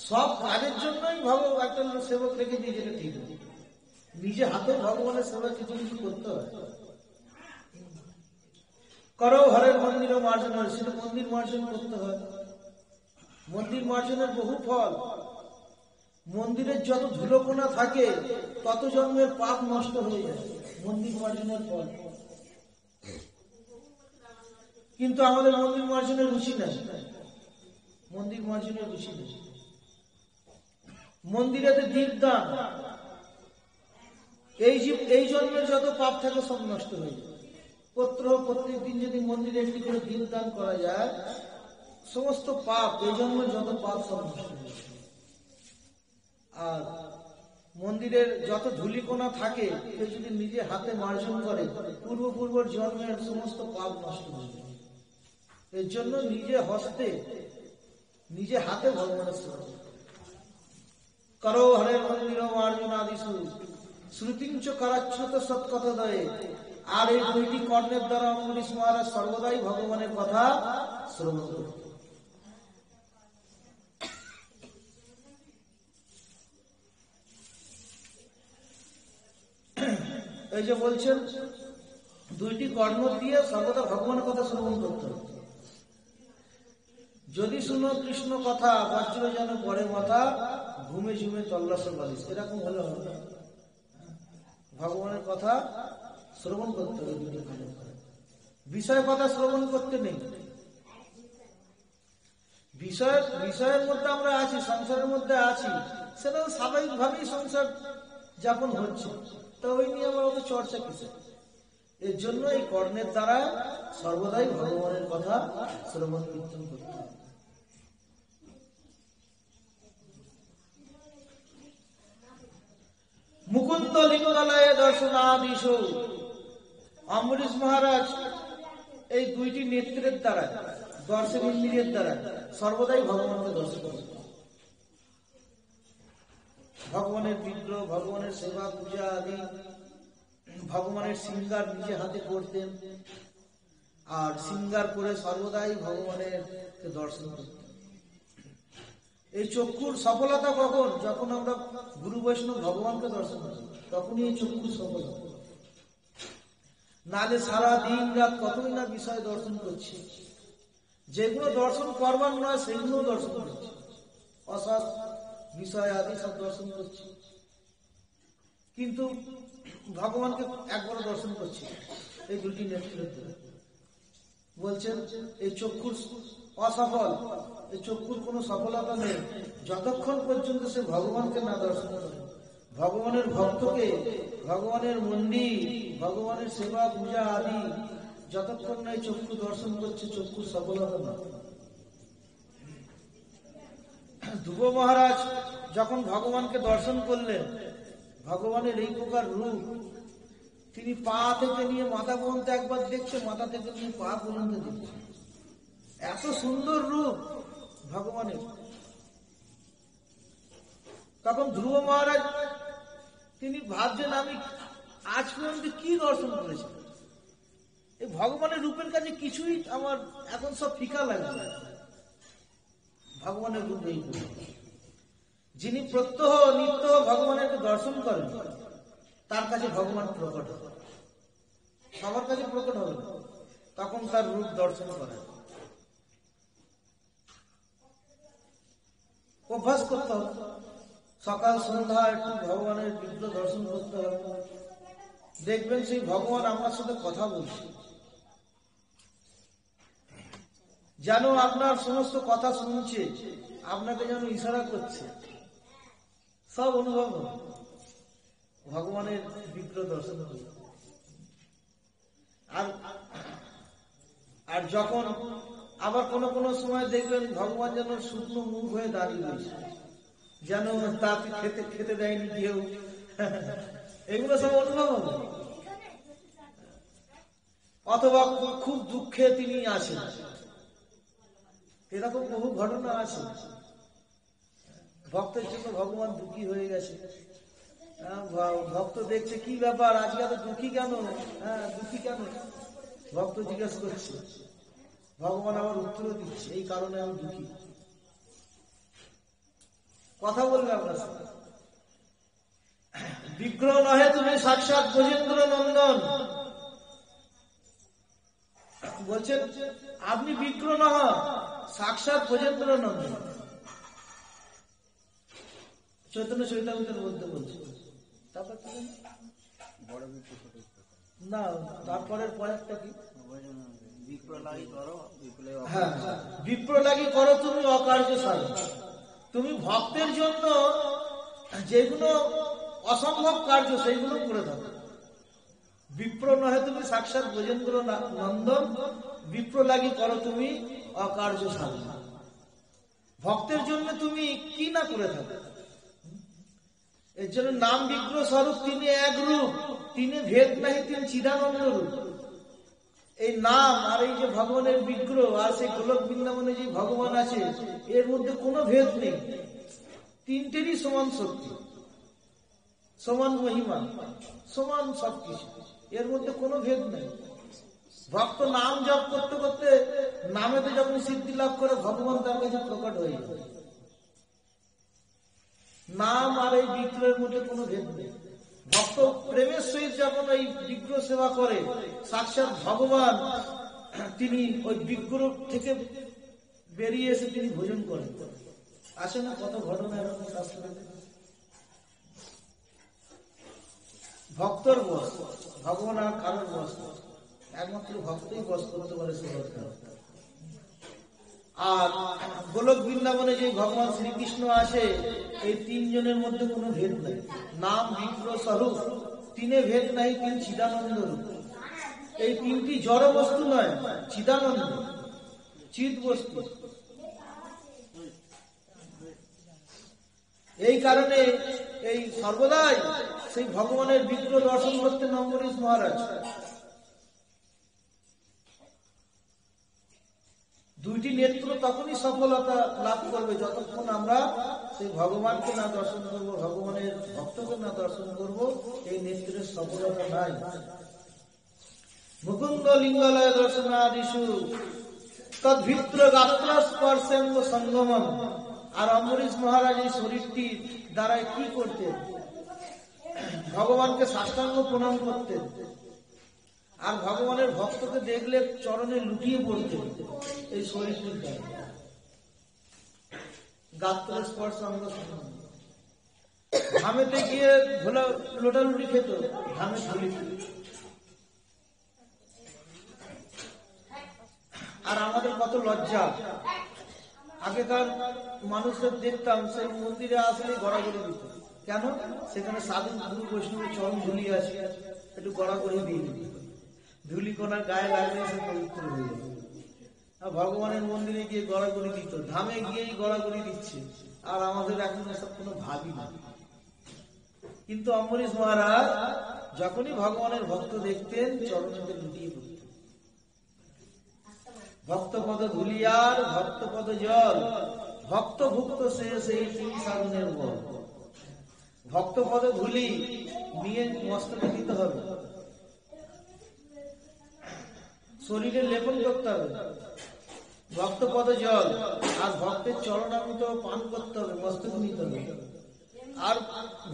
সব কাজের জন্যই একটা সেবক রেখে দিয়ে যেটা ঠিক হবে। নিজে হাতে ভগবানের সেবা কিছু কিছু করতে হয়। করো হরের মন্দির ও মার্জন, সেটা মন্দির মার্জন করতে হয়। মন্দির মার্জনের বহু ফল। মন্দিরের যত ধুলোকণা থাকে তত জন্মের পাপ নষ্ট হয়ে যায় মন্দির মার্জনের ফল। কিন্তু আমাদের মন্দির মার্জনের রুচি নাই, মন্দির মার্জনের রুচি নেই। মন্দিরেতে দীপদান, এই জন্মের যত পাপ থাকে সব নষ্ট হয়ে যায়। প্রত্যেক দিন যদি মন্দিরে একটি করে দীপদান করা যায়, সমস্ত পাপ, এই জন্মের যত পাপ সব নষ্ট হয়ে যায়। আর মন্দিরের যত ধূলিকণা থাকে কেউ যদি নিজে হাতে মার্জন করে, পূর্ব জন্মের সমস্ত পাপ নষ্ট হয়ে যায়। এর জন্য নিজে হাতে ভগবানের সেবা করো হরের মন্দির মার্জন আদি শ্রুতিঞ্চ করাচ্ছুত সৎকথা দয়ে। আর এই দুইটি কর্ণের দ্বারা অম্বরীশ মহারাজ সর্বদাই ভগবানের কথা শ্রবণ করত। এই যে বলছেন দুইটি কর্ণ দিয়ে সর্বদা ভগবানের কথা শ্রবণ করতে হবে। যদি শুনো কৃষ্ণ কথা, বজ্র যেন পরে মাথা, ঘুমে ঝুমে তল্লাশে বালিশ, এরকম হলে হবে না। ভগবানের কথা শ্রবণ করতে হবে। দুটি কাজের বিষয় কথা শ্রবণ করতে নেই। বিষয়ের মধ্যে আমরা আছি, সংসারের মধ্যে আছি, সেটা স্বাভাবিকভাবেই সংসার যাপন হচ্ছে, তো ওই নিয়ে আমরা অত চর্চা কিসে? এর জন্য এই কর্ণের দ্বারা সর্বদাই ভগবানের কথা শ্রবণ কীর্তন করতে হবে। মুকুন্দ লিঙ্গালয়ে দর্শনাদিশ, অম্বরীশ মহারাজ এই দুইটি নেত্রের দ্বারা, দর্শন ইন্দ্রিয়ের দ্বারা সর্বদাই ভগবানকে দর্শন করতেন। ভগবানের বিগ্রহ, ভগবানের সেবা পূজা আদি, ভগবানের শৃঙ্গার নিজে হাতে করতেন, আর শৃঙ্গার করে সর্বদাই ভগবানের দর্শন করতেন। এই চক্ষুর সফলতা কখন? যখন আমরা গুরু বৈষ্ণব ভগবানকে দর্শন করি, তখনই এই চক্ষুর সফলতা। নালে সারা দিন রাত কতই না বিষয় দর্শন করছি, যেগুলো দর্শন করবার নয় সেগুলো দর্শন করছি, অসৎ বিষয় আদি সব দর্শন করছি, কিন্তু ভগবানকে একবার দর্শন করছি। এই দুটি নেতৃত্ব বলছেন এই চক্ষুর অসফল, এই চক্ষুর কোনো সফলতা নেই যতক্ষণ পর্যন্ত সে ভগবানকে না দর্শন করে। ভগবানের ভক্তকে, ভগবানের মন্দির, ভগবানের সেবা পূজা আদি যতক্ষণ না চক্ষু দর্শন করছে, চক্ষুর সফলতা না। ধ্রুব মহারাজ যখন ভগবানকে দর্শন করলেন, ভগবানের এই প্রকার রূপ, তিনি পা থেকে নিয়ে মাথা পর্যন্ত একবার দেখছে, মাথা থেকে নিয়ে পা পর্যন্ত দেখছে, এত সুন্দর রূপ ভগবানের। তখন ধ্রুব মহারাজ তিনি ভাবছেন, আমি আজ পর্যন্ত কি দর্শন করেছি, এই ভগবানের রূপের কাছে কিছুই আমার এখন সব ফিকা লাগে। ভগবানের রূপ এই, যিনি প্রত্যহ নিত্য ভগবানের দর্শন করেন তার কাছে ভগবান প্রকট হবে, সবার কাছে প্রকট হবে না, তখন তার রূপ দর্শন করেন। অভ্যাস করতে হবে, সকাল সন্ধ্যা একটু ভগবানের বিগ্রহ দর্শন করতে হবে। দেখবেন সেই ভগবান আমার সাথে কথা বলছে, যেন আপনার সমস্ত কথা শুনছে, আপনাকে যেন ইশারা করছে, সব অনুভব হবে ভগবানের বিগ্রহ দর্শন হবে। আর যখন আবার কোনো সময় দেখবেন ভগবান যেন শুকনো মুখ হয়ে দাঁড়িয়ে রয়েছে, যেন তাকে খেতে দেয়নি কেউ, এগুলো সব অনুভব হবে। অথবা খুব দুঃখে তিনি আছেন। এরকম বহু ঘটনা আছে। ভক্তের জন্য ভগবান দুঃখী হয়ে গেছে। ভক্ত দেখছে কি ব্যাপার, আজকে এত দুঃখী কেন? দুঃখী কেন? ভক্ত জিজ্ঞেস করছে, ভগবান আবার উত্তর দিচ্ছে, এই কারণে আমি দুঃখী। কথা বলবে আপনার সাথে। বিগ্রহ নহে তুমি সাক্ষাৎ গজেন্দ্র নন্দন। বলছেন আপনি বিগ্রহ নহ, সাক্ষাৎ গজেন্দ্র নন্দন। চৈতন্য চৈতামৃতের মধ্যে বলছে। তারপর কি না, তারপরের পরেরটা কি? হ্যাঁ, বিপ্রলাগী করো তুমি অকার্য সাধন। তুমি ভক্তের জন্য যেগুলো অসম্ভব কার্য সেইগুলো করে থাকো। বিপ্র নহে তুমি সাক্ষাৎ গজেন্দ্র নন্দন, বিপ্রলাগী করো তুমি অকার্য সাধন। ভক্তের জন্য তুমি কি না করে থাকো। এর জন্য নাম বিগ্রহ স্বরূপ তিনি এক রূপ, তিনি ভেদ নাহি, তিনি চিদানন্দ রূপ। এই নাম আর এই যে ভগবানের বিগ্রহ আর সেই গোলক বৃন্দাবনে যে ভগবান আছে, এর মধ্যে কোনো ভেদ নেই। তিনটেরই সমান শক্তি, সমান মহিমা, সমান সবকিছু, এর মধ্যে কোনো ভেদ নেই। ভক্ত নাম জপ করতে করতে নামেতে যখন সিদ্ধি লাভ করে, ভগবান তার কাছে প্রকট হয়ে যায়। নাম আর এই বিগ্রহের মধ্যে কোনো ভেদ নেই। ভক্ত প্রেমের সহিত যখন এই বিগ্রহ সেবা করে, সাক্ষাৎ ভগবান তিনি ওই বিগ্রহ থেকে বেরিয়ে এসে তিনি ভোজন করেন। আসে না কত ঘটনা এরকম শাস্ত্রে। ভক্তর বস, ভগবান আর কারোর বস, একমাত্র ভক্তই বস করতে পারে সে। আর গোলক বৃন্দাবনে যে ভগবান শ্রীকৃষ্ণ আসে, এই তিনজনের মধ্যে কোনো ভেদ নাই। নাম বিগ্রহ স্বরূপ, তিনে ভেদ নাই, তিনি চিদানন্দ রূপ। এই তিনটি জড় বস্তু নয়, চিদানন্দ, চিৎ বস্তু। এই কারণে এই সর্বদাই সেই ভগবানের বিগ্রহ দর্শন করতেন অম্বরীশ মহারাজ। দুইটি নেত্র তখনই সফলতা লাভ করবে যতক্ষণ আমরা সেই ভগবানকে না দর্শন করব, ভগবানের ভক্তকে না দর্শন করব, এই নেত্রের সফলতা নাই। মুকুন্দ লিঙ্গালয় দর্শনাদিষু তদ্ভিত্র গাত্র স্পর্শেন্দ সঙ্গমম। আর অম্বরীশ মহারাজ এই শরীরটি দ্বারা কি করতেন? ভগবানকে সাষ্টাঙ্গ প্রণাম করতেন, আর ভগবানের ভক্তকে দেখলে চরণে লুটিয়ে পড়তেন এই শরীরটির দ্বারা। গাত্র স্পর্শ অঙ্গ সঙ্গম। ঘামেতে গিয়ে লোটালুটি খেত, ঘামে ধুলি। আর আমাদের কত লজ্জা। আগেকার মানুষদের দেখতাম সেই মন্দিরে আসলে গড়াগড়ি দিত। কেন? সেখানে সাধু গুরু বৈষ্ণবের চরণ ধুলি আছে, একটু গড়াগড়ি দিয়ে দিত। ধুলি কোনার গায়ে লাগলে সে পবিত্র হয়ে যেত। ভগবানের মন্দিরে গিয়ে গড়াগড়ি দিত, ধামে গিয়েই গড়াগড়ি দিচ্ছে। আর আমাদের এখন এসব কোনো ভাবই না। কিন্তু অম্বরীশ মহারাজ যখনই ভগবানের ভক্ত দেখতেন, চরণেতে লুটিয়ে পড়তেন। ভক্তপদ ধুলিয়ার ভক্তপদ জল, ভক্ত ভুক্ত সে সেই তিন সাধনের বল। ভক্তপদ ধুলি নিয়ে মস্তকে দিতে হবে, শরীরে লেপন করতে হবে। ভক্তপদ জল আর ভক্তের চরণামৃত পান করতে হবে, মস্তকে নিতে হবে। আর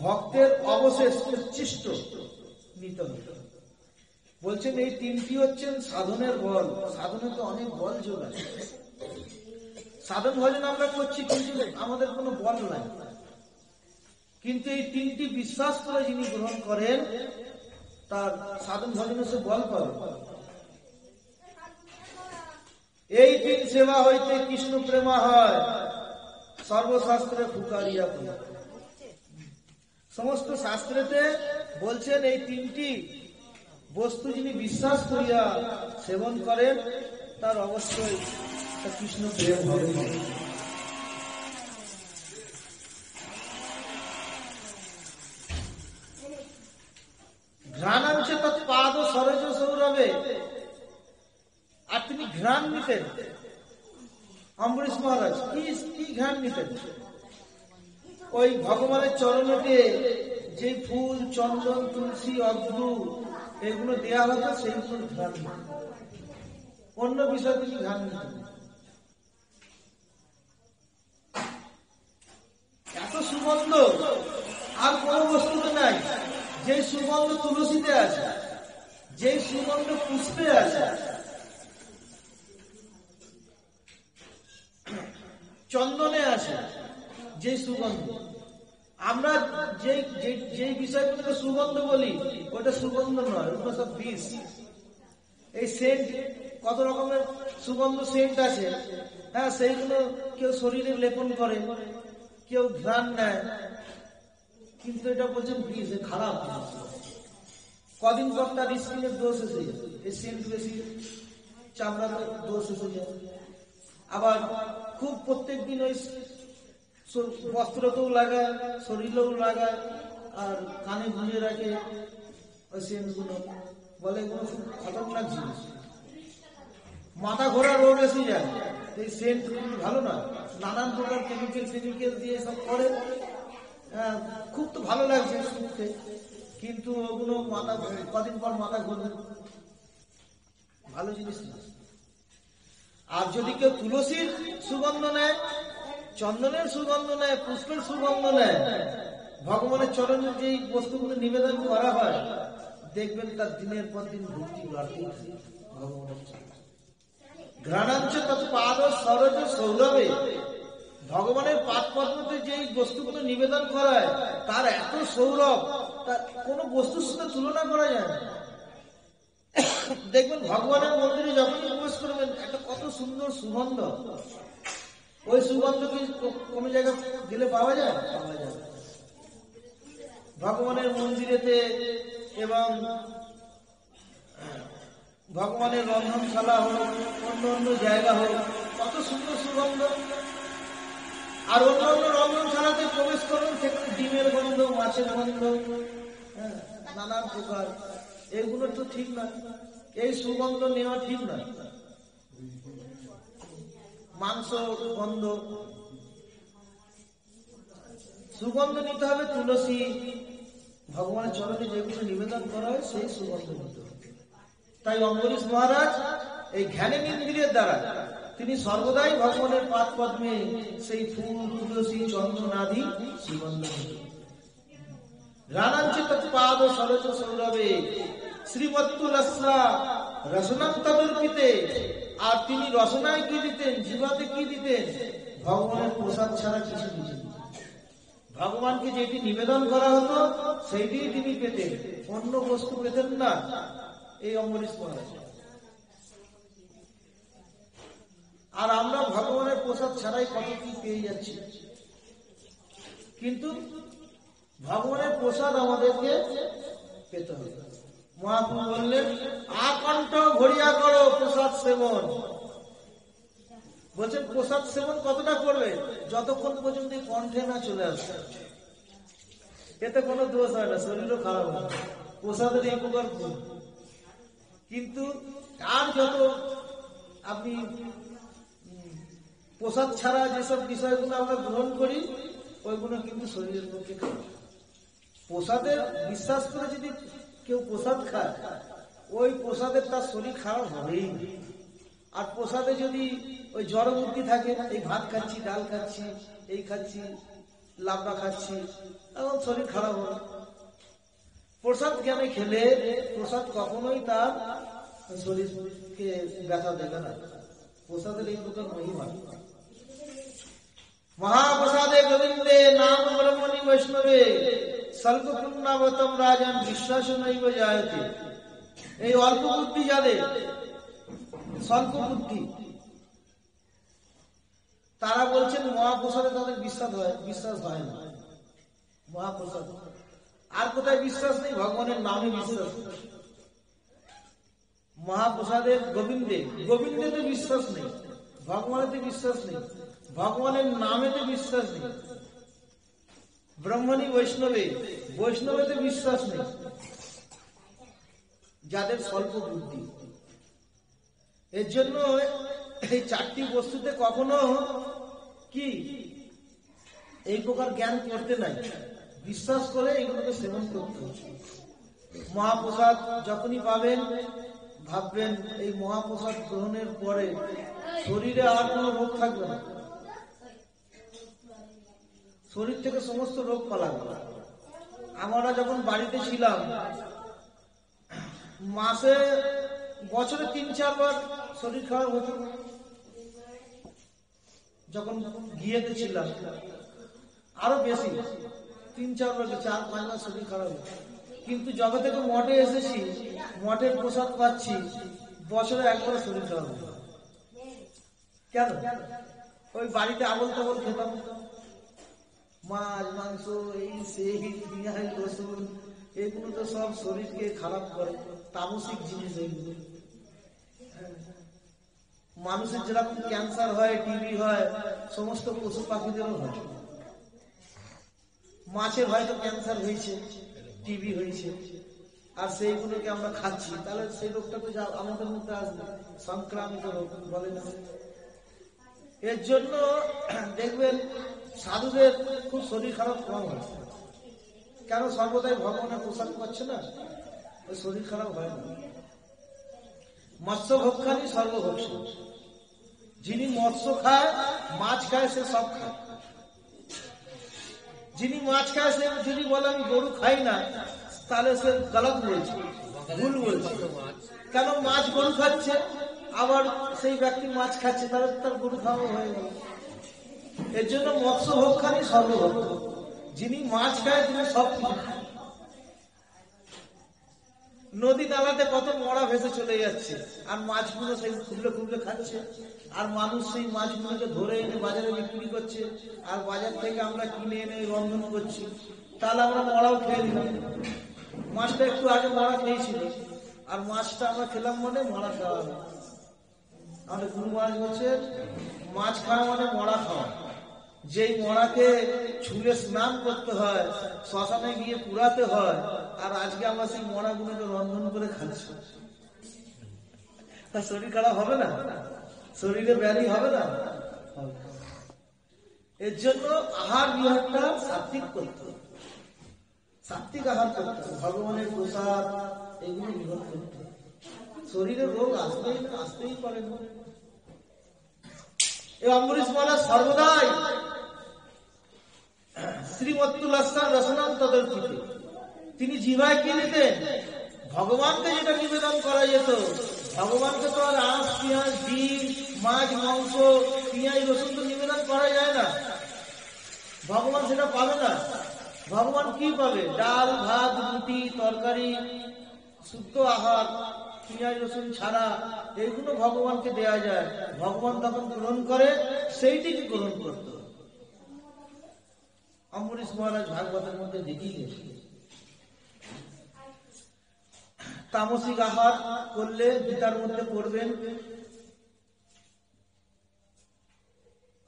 ভক্তের অবশেষ উচ্ছিষ্ট নিতে হবে। বলছেন এই তিনটি হচ্ছেন সাধনের বল। সাধনে তো অনেক বল যোগায়। সাধন ভজন আমরা করছি, কিন্তু আমাদের কোনো বল নাই। কিন্তু এই তিনটি বিশ্বাস করে যিনি গ্রহণ করেন, তার সাধন ভজনে সে বল পাবে। এই তিন সেবা হইতে কৃষ্ণ প্রেমা হয়, সর্বশাস্ত্রে ফুকারিয়া। সমস্ত শাস্ত্রেতে বলছেন এই তিনটি বস্তু যিনি বিশ্বাস করিয়া সেবন করেন, তার অবশ্যই কৃষ্ণ প্রেম হবে। ঘ্রাণাঞ্চে তৎপাদ সরজ সৌরভে অম্বরীশ মহারাজ কি ধ্যান নিতেন? ওই ভগবানের চরণেতে যে ফুল, চন্দন, তুলসী, অগ্রু এগুলো দেয়া হতো সেইগুলো ধ্যান নিতেন, অন্য বিষয় কিছু ধ্যান নিতেন। এত সুগন্ধ আর কোন বস্তুতে নাই। যে সুগন্ধ তুলসীতে আছে, যে সুগন্ধ পুষ্পে আছে, চন্দনে আছে যে সুগন্ধ, আমরা যে বিষয়গুলোকে সুগন্ধ বলি ওটা সুগন্ধ নয়, ওগুলো সব বিষ। এই সেন্ট, কত রকমের সুগন্ধ সেন্ট আছে, হ্যাঁ, সেইগুলো কেউ শরীরে লেপন করে, কেউ ঘ্রাণ নেয়, কিন্তু এটা বলছেন বিষ, খারাপ। কদিন পর তার স্কিনের দোষ এসে যায়, এই সেন্ট বেশি চামড়াতে দোষ এসে যায়। আবার খুব প্রত্যেকদিন ওই বস্ত্রতেও লাগায়, শরীরেও লাগায়, আর কানে গুঁজে রাখে ওই সেন্ট গুলো, বলে এগুলো খুব খতরনাক জিনিস। মাথা ঘোরা রোগ এসে যায়, এই সেন্ট ভালো না, নানান প্রকার কেমিক্যাল দিয়ে সব করে। খুব তো ভালো লাগছে শুনতে, কিন্তু ওগুলো মাথা কদিন পর মাথা ঘুরবে, ভালো জিনিস না। আর যদি কেউ তুলসীর সুগন্ধ নেয়, চন্দনের সুগন্ধ নেয়, পুষ্পের সুগন্ধ নেয়, ভগবানের চরণে যে বস্তুগুলো নিবেদন করা হয়, দেখবেন তার দিনের পর দিন ভক্তি বাড়তেই থাকে ভগবানের চরণে। ঘ্রাণাঞ্চ তৎপাদ সরজ সৌরভে, ভগবানের পাদ পদ্মতে যে বস্তুগুলো নিবেদন করায় তার এত সৌরভ, তার কোন বস্তুর সাথে তুলনা করা যায় না। দেখবেন ভগবানের মন্দিরে যখনই প্রবেশ করবেন একটা কত সুন্দর সুগন্ধ, ওই সুগন্ধ কি কোন জায়গায় গেলে পাওয়া যায়? পাওয়া যায়। ভগবানের মন্দিরেতে এবং ভগবানের রন্ধনশালা হোক, অন্য অন্য জায়গা হোক, কত সুন্দর সুগন্ধ। আর অন্য অন্য রন্ধনশালাতে প্রবেশ করবেন, সেখানে ডিমের গন্ধ, মাছের গন্ধ, নানান প্রকার, এগুলো তো ঠিক না। এই সুগন্ধ নেওয়া ঠিক না। মাংস গন্ধ, সুগন্ধ নিতে হবে তুলসী, ভগবানের চরণে যেগুলো নিবেদন করা হয় সেই সুগন্ধ নিতে হবে। তাই অম্বরীশ মহারাজ এই জ্ঞানেন্দ্রিয়ের দ্বারা তিনি সর্বদাই ভগবানের পাদ পদ্মে সেই ফুল, তুলসী, চন্দন আদি সুগন্ধ নিতেন। রানাঞ্চিত পাদ সরজ সৌরভে শ্রীমত্তু রসনা রসনাম তদর্পিতে, আর তিনি রসনায় কি দিতেন, জীবাতে কি দিতেন? ভগবানের প্রসাদ ছাড়া কিছু দিতেন। ভগবানকে যেটি নিবেদন করা হতো সেইটি তিনি পেতেন, অন্য বস্তু পেতেন না। এই অম্বরীশ মহারাজ। আর আমরা ভগবানের প্রসাদ ছাড়াই কত কি পেয়ে যাচ্ছি, কিন্তু ভগবানের প্রসাদ আমাদেরকে পেতে হবে। মহাপ্রভু বললেন, আকণ্ঠ ভরিয়া করো প্রসাদ সেবন। বলছেন প্রসাদ সেবন কতটা করবে? যতক্ষণ পর্যন্ত কণ্ঠে না চলে আসে, এতে কোনো দোষ হয় না, শরীরও খারাপ হয়, প্রসাদের এই প্রকার। কিন্তু আর যত আপনি প্রসাদ ছাড়া যেসব বিষয়গুলো আমরা গ্রহণ করি, ওইগুলো কিন্তু শরীরের পক্ষে খারাপ। প্রসাদের বিশ্বাস করে যদি কেউ প্রসাদ খায়, ওই প্রসাদের তার শরীর খারাপ হবেই। আর প্রসাদে যদি ওই জড় বুদ্ধি থাকে, এই ভাত খাচ্ছি, ডাল খাচ্ছি, এই খাচ্ছি, লাবড়া খাচ্ছি, এখন শরীর খারাপ হবে। প্রসাদ জ্ঞানে খেলে প্রসাদ কখনোই তার শরীরকে ব্যথা দেবে না। প্রসাদের এই প্রকার মহিমা। মহাপ্রসাদে গোবিন্দে নাম ব্রহ্মণি বৈষ্ণবে স্বল্প পুণ্যাবতম রাজন বিশ্বাস নৈব জায়তে। এই অল্প বুদ্ধি যাদের, স্বল্প বুদ্ধি, তারা বলছেন মহাপ্রসাদে তাদের বিশ্বাস হয় না। মহাপ্রসাদ আর কোথায় বিশ্বাস নেই, ভগবানের নামে বিশ্বাস। মহাপ্রসাদের গোবিন্দেতে বিশ্বাস নেই, ভগবানেতে বিশ্বাস নেই, ভগবানের নামেতে বিশ্বাস নেই। ব্রহ্মণী বৈষ্ণবেতে বিশ্বাস নেই, যাদের স্বল্প বুদ্ধি। এর জন্য এই চারটি বস্তুতে কখনো কি এই প্রকার জ্ঞান করতে নাই, বিশ্বাস করে এগুলোকে সেবন করতে হচ্ছে। মহাপ্রসাদ যখনই পাবেন ভাববেন এই মহাপ্রসাদ গ্রহণের পরে শরীরে আর কোনো রোগ থাকবে না, শরীর থেকে সমস্ত রোগ পালাবে। আমরা যখন বাড়িতে ছিলাম মাসে বছরে 3-4 বার শরীর খারাপ হতো। যখন গিয়েতে ছিলাম আরো বেশি, 3-4 বার, 4-5 বার শরীর খারাপ হতো। কিন্তু যবে থেকে মঠে এসেছি, মঠের প্রসাদ পাচ্ছি, বছরে একবার শরীর খারাপ হতো। কেন? ওই বাড়িতে আবল তাবল খেতাম, মাছ মাংস এই সেই পেঁয়াজ রসুন, এগুলো তো সব শরীরকে খারাপ করে, তামসিক জিনিস এইগুলো। মানুষের যেরকম ক্যান্সার হয়, টিবি হয়, সমস্ত পশু পাখিদেরও হয়। মাছের হয়তো ক্যান্সার হয়েছে, টিবি হয়েছে, আর সেইগুলোকে আমরা খাচ্ছি, তাহলে সেই রোগটা তো আমাদের মধ্যে আসবে, সংক্রামিত রোগ বলে না। এর জন্য দেখবেন সাধুদের খুব শরীর খারাপ কম হয়। কেন? সর্বদাই ভগবানের প্রসাদ পাচ্ছে না, শরীর খারাপ হয় না। মৎস্য ভক্ষানি সর্বভক্ষ, যিনি মৎস্য খায়, মাছ খায়, সে সব খায়। যিনি মাছ খায় সে যদি বলে আমি গরু খাই না, তাহলে সে গলত বলছে, ভুল বলছে। কেন? মাছ গরু খাচ্ছে, আবার সেই ব্যক্তি মাছ খাচ্ছে, তাহলে তার গরু খাওয়া হয়ে গেল। এর জন্য মৎস্য ভক্ষানি সর্বভক্ষ, যিনি মাছ খায় তিনি সব কিছু খায়। নদী নালাতে কত মরা ভেসে চলে যাচ্ছে, আর মাছগুলো সেই খুবলে খুবলে খাচ্ছে, আর মানুষ সেই মাছগুলোকে ধরে এনে বাজারে বিক্রি করছে, আর বাজার থেকে আমরা কিনে এনে রন্ধন করছি, তাহলে আমরা মরাও খেয়ে নিলাম। মাছটা একটু আগে মরা খেয়েছিল, আর মাছটা আমরা খেলাম মানে মরা খাওয়া। আমাদের গুরু মহারাজ বলছে মাছ খাওয়া মানে মরা খাওয়া। যেই মরাকে ছুলে স্নান করতে হয়, শ্মশানে গিয়ে পুরাতে হয়, আর আজকে আমরা সেই মরাগুলোকে রন্ধন করে খাচ্ছি, তার শরীর খারাপ হবে না? শরীরে ব্যাধি হবে না? এর জন্য আহার বিহারটা সাত্বিক করতে হবে, সাত্বিক আহার করতে হবে, ভগবানের প্রসাদ এগুলো গ্রহণ করতে হবে। শরীরে রোগ আসতেই পারে না। এই অম্বরীশ মহারাজ সর্বদাই শ্রীমত্তুল্লাহ রসনাম তদর্থিতে তিনি জিভায় কি নিতেন? ভগবানকে যেটা নিবেদন করা যেত, ভগবানকে তো আর আঁশ পেঁয়াজ ডিম মাছ মাংস পেঁয়াজ রসুন তো নিবেদন করা যায় না, ভগবান সেটা পাবে না। ভগবান কি পাবে? ডাল ভাত রুটি তরকারি, শুদ্ধ আহার, পেঁয়াজ রসুন ছাড়া এইগুলো ভগবানকে দেয়া যায়। ভগবান তখন গ্রহণ করে, সেইটিকে গ্রহণ করত। অম্বরীশ মহারাজ ভাগবতের মধ্যে দেখিয়ে গেছে, তামসিক আহার করলে গীতার মধ্যে পড়বেন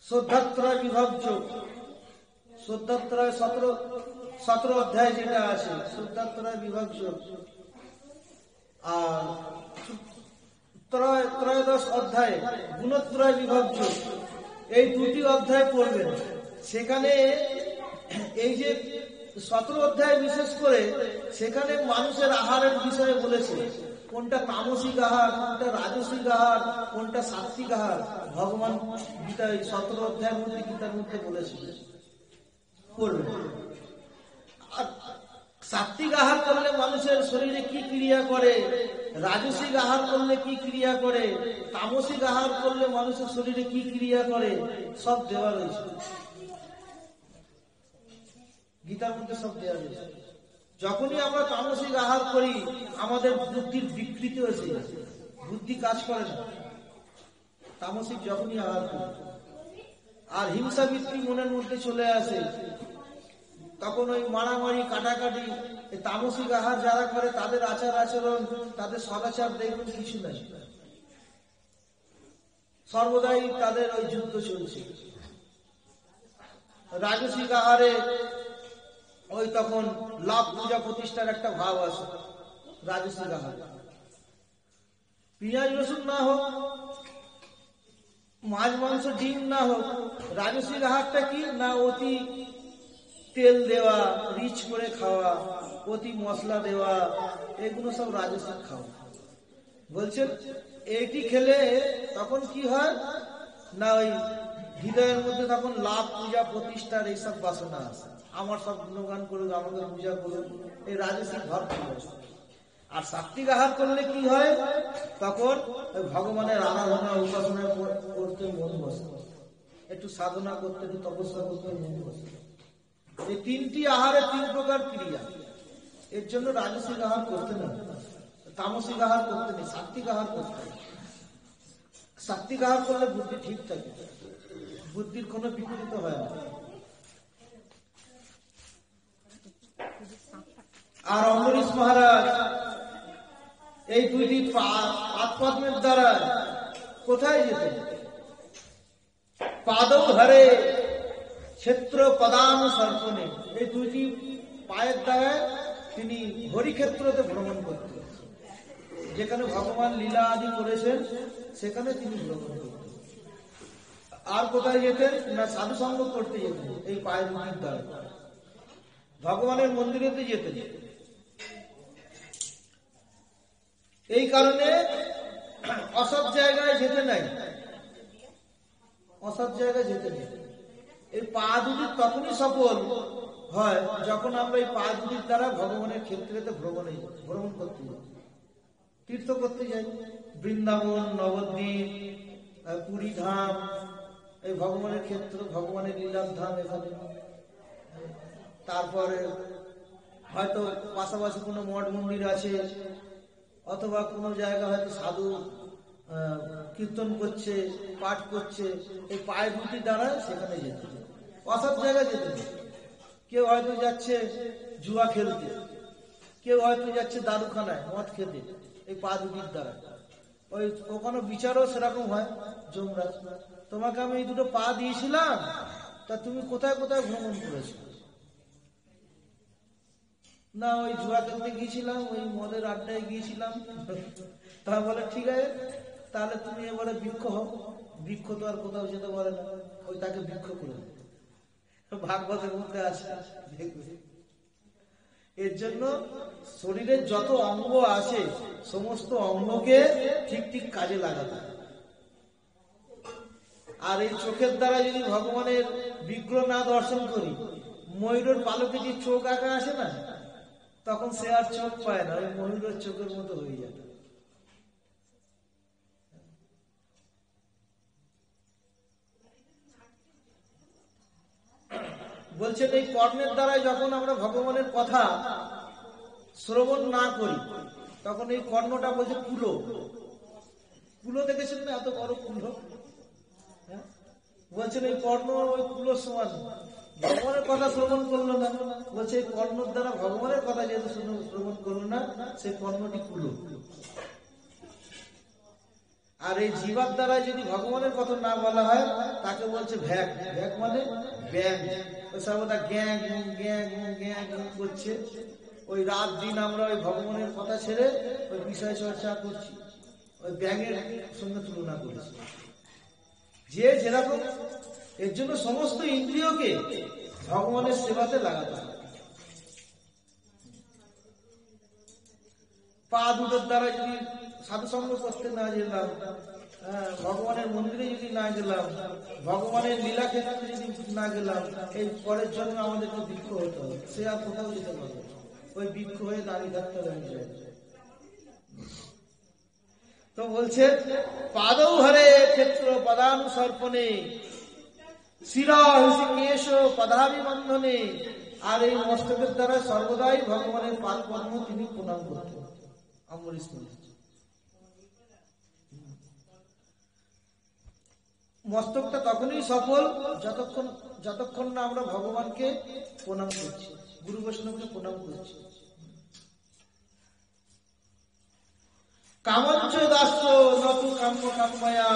শ্রদ্ধাত্রয় বিভজ্য, শ্রদ্ধাত্রয় 17 অধ্যায় যেটা আছে, শ্রদ্ধাত্রয় বিভজ্য, আর ত্রয়োদশ অধ্যায় গুণত্রয় বিভজ্য, এই দুটি অধ্যায় পড়বেন। সেখানে এই যে 17 অধ্যায় বিশেষ করে সেখানে মানুষের আহারের বিষয়ে বলেছে, কোনটা তামসিক আহার, কোনটা রাজসিক আহার, কোনটা সাত্বিক আহার, ভগবান গীতা 17 অধ্যায়ের মধ্যে গীতার মধ্যে বলেছে। আর সাত্বিক আহার করলে মানুষের শরীরে কি ক্রিয়া করে, রাজসিক আহার করলে কি ক্রিয়া করে, তামসিক আহার করলে মানুষের শরীরে কি ক্রিয়া করে, সব দেওয়া রয়েছে গীতার মধ্যে, সব দেওয়া রয়েছে। যখনই আমরা তামসিক আহার করি আমাদের বুদ্ধির বিকৃতি হয়েছে, বুদ্ধি কাজ করে না তামসিক যখনই আহার করি। আর হিংসা বৃত্তি মনের মধ্যে চলে আসে, তখন ওই মারামারি কাটাকাটি। তামসিক আহার যারা করে তাদের আচার আচরণ, তাদের সদাচার দেখবেন কিছু নাই, সর্বদাই তাদের ওই যুদ্ধ চলছে। রাজসিক আহারে ওই তখন লাভ পূজা প্রতিষ্ঠার একটা ভাব আসে রাজসিক আহার। পেঁয়াজ রসুন না হোক, মাছ মাংস ডিম না হোক, রাজসিক আহারটা কি না অতি তেল দেওয়া, রিচ করে খাওয়া, অতি মশলা দেওয়া, এগুলো সব রাজসিক খাওয়া। বলছেন এটি খেলে তখন কি হয় না ওই হৃদয়ের মধ্যে তখন লাভ, পূজা, প্রতিষ্ঠার এইসব বাসনা আছে। আমার সব গুণগান করুক, আমাকে পূজা করুক, এই রাজসিক ভাব চলে আসে। আর সাত্বিক আহার করলে কি হয়, তখন ভগবানের আরাধনা উপাসনা করতে মন বসে, একটু সাধনা করতে, একটু তপস্যা করতে মন বসে। এই তিনটি আহারে তিন প্রকার ক্রিয়া। এর জন্য রাজসিক আহার করতে নেই, তামসিক আহার করতে নেই, সাত্বিক আহার করতে নেই। সাত্বিক আহার করলে বুদ্ধি ঠিক থাকে, বুদ্ধির কোনো বিকৃত হয় না। আর অম্বরীশ মহারাজ এই দুইটি পাদপদ্মের দ্বারা কোথায় যেতেন? পাদৌ হরে ক্ষেত্র পদানুসর্পণে, এই দুইটি পায়ের দ্বারা তিনি হরিক্ষেত্রতে ভ্রমণ করতেন। যেখানে ভগবান লীলা আদি করেছেন সেখানে তিনি ভ্রমণ করতেন। আর কোথায় যেতেন না সাধু সঙ্গ করতে যেতেন এই পায়ের দুটির দ্বারা। ভগবানের মন্দিরেতে যেতেন। এই কারণে অসৎ জায়গায় যেতে নাই, অসৎ জায়গায় যেতে নেই। এই পা দুটির তখনই সফল হয় যখন আমরা এই পা দুটির দ্বারা ভগবানের ক্ষেত্রেতে ভ্রমণ করতে যাই, তীর্থ করতে যাই। বৃন্দাবন, নবদ্বীপ, পুরী ধাম, এই ভগবানের ক্ষেত্র, ভগবানের লীলার ধাম এখানে। তারপরে হয়তো পাশাপাশি কোনো মঠ মন্দির আছে, অথবা কোনো জায়গা হয়তো সাধু কীর্তন করছে, পাঠ করছে, এই পায়ে দুটি দ্বারা সেখানে যেতে। অসৎ জায়গায় যেতে। কেউ হয়তো যাচ্ছে জুয়া খেলতে, কেউ হয়তো যাচ্ছে দারুখানায় মদ খেতে, এই পা দুটির দ্বারা। ওই ওখানে বিচারও সেরকম হয়, যমরাজ তোমাকে আমি এই দুটো পা দিয়েছিলাম, তা তুমি কোথায় কোথায় ভ্রমণ করেছো? না ওই জুয়া খেলতে গিয়েছিলাম, ওই মদের আড্ডায় গিয়েছিলাম। তা বলে ঠিক আছে, তাহলে তুমি এবারে বৃক্ষ হও। বৃক্ষ তো আর কোথাও যেতে পারে না, ওই তাকে বৃক্ষ করে ভাগবতের মধ্যে আসে দেখবে। এর জন্য শরীরের যত অঙ্গ আছে সমস্ত অঙ্গকে ঠিক ঠিক কাজে লাগাতে। আর এই চোখের দ্বারা যদি ভগবানের বিগ্রহ না দর্শন করি, ময়ূরের পালকে যে চোখ আঁকা আসে না, তখন সে আর চোখ পায় না, ওই ময়ূরের চোখের মতো হয়ে যায়। বলছেন এই কর্ণের দ্বারাই যখন আমরা ভগবানের কথা শ্রবণ না করি, তখন এই কর্ণটা বলছে কুলো। কুলো দেখেছেন না, এত বড় কুলো? বলছেন এই কর্ণ ওই কুলোর সমান। ভগবানের কথা শ্রবণ করলো না, বলছে এই কর্ণর দ্বারা ভগবানের কথা যেহেতু শ্রবণ করলো না, সেই কর্ণটি কুলো। আর এই জীবার দ্বারা যদি ভগবানের কথা না বলা হয়, তাকে বলছে ভ্যাক। ভ্যাক মানে ব্যাং। ওই সর্বদা গ্যাং গ্যাং গ্যাং করছে। ওই রাত দিন আমরা ওই ভগবানের কথা ছেড়ে ওই বিষয় চর্চা করছি, ওই ব্যাঙের সঙ্গে তুলনা করেছি। যে যেরকম, এর জন্য সমস্ত ইন্দ্রিয়কে ভগবানের সেবাতে লাগাতে হবে। পা দুটোর দ্বারা যদি সাধুসঙ্গ করতে না গেলাম, ভগবানের মন্দিরে যদি না গেলাম, ভগবানের লীলা ক্ষেত্রে যদি না গেলাম, এই পরের জন্য আমাদেরকে বৃক্ষ হতে হবে। সে আর কোথাও যেতে পারবে, ওই বৃক্ষ হয়ে দাঁড়িয়ে থাকতে হবে। তো বলছে পাদৌ হরে ক্ষেত্র পদানুসর্পণে শিরা কেশ পদাভিবন্ধনে। আর এই মস্তকের দ্বারা সর্বদাই ভগবানের পাদ পদ্ম তিনি প্রণাম করতেন। অম্বরীশ মস্তকটা তখনই সফল যতক্ষণ না আমরা ভগবানকে প্রণাম করছি, গুরু বৈষ্ণবকে প্রণাম করছি। কামঞ্চ দাস নতু কাম্য কাম্যয়া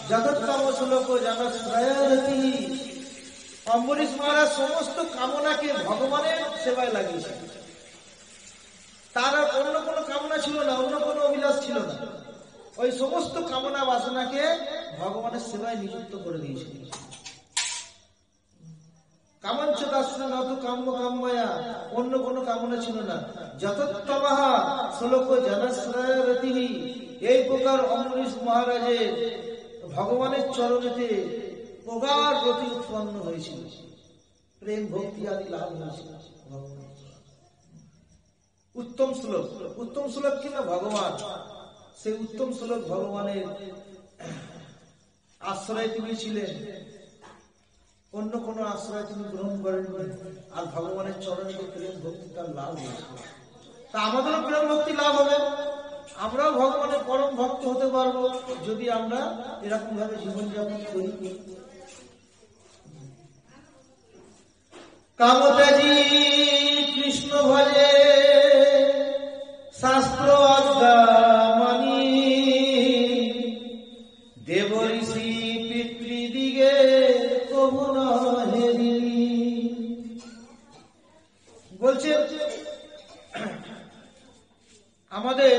যথোত্তম শ্লোক জনশ্রয়রতি। অম্বরীশ মহারাজ সমস্ত কামনাকে ভগবানের সেবায় লাগিয়েছেন। তার আর অন্য কোনো কামনা ছিল না, অন্য কোনো অভিলাষ ছিল না। ওই সমস্ত কামনা বাসনাকে ভগবানের সেবায় নিযুক্ত করে দিয়েছিল। কামাঞ্চ দাসনা নত কাম্য কাম্যয়া, অন্য কোনো কামনা ছিল না। যতত্তমাহা শ্লোক জনশ্রয় রতিহি, এই প্রকার অম্বরীশ মহারাজের ভগবানের চরণেতে প্রগাঢ় রতি উৎপন্ন হয়েছিল, প্রেম ভক্তি আদি লাভ হয়েছিল। উত্তম শ্লোক, উত্তম শ্লোক কিনা ভগবান, সেই উত্তম শ্লোক ভগবানের আশ্রয় তিনি ছিলেন, অন্য কোন আশ্রয় তিনি গ্রহণ করেননি। আর ভগবানের চরণে প্রেম ভক্তি তার লাভ হয়েছে। তা আমাদেরও প্রেম ভক্তি লাভ হবে, আমরাও ভগবানের পরম ভক্ত হতে পারবো যদি আমরা এরকম ভাবে জীবনযাপন করি। কামত্যাজি কৃষ্ণ ভজে শাস্ত্র আজ্ঞা মানি, দেব ঋষি পিতৃদিগে কবু না হেরি। বলছে আমাদের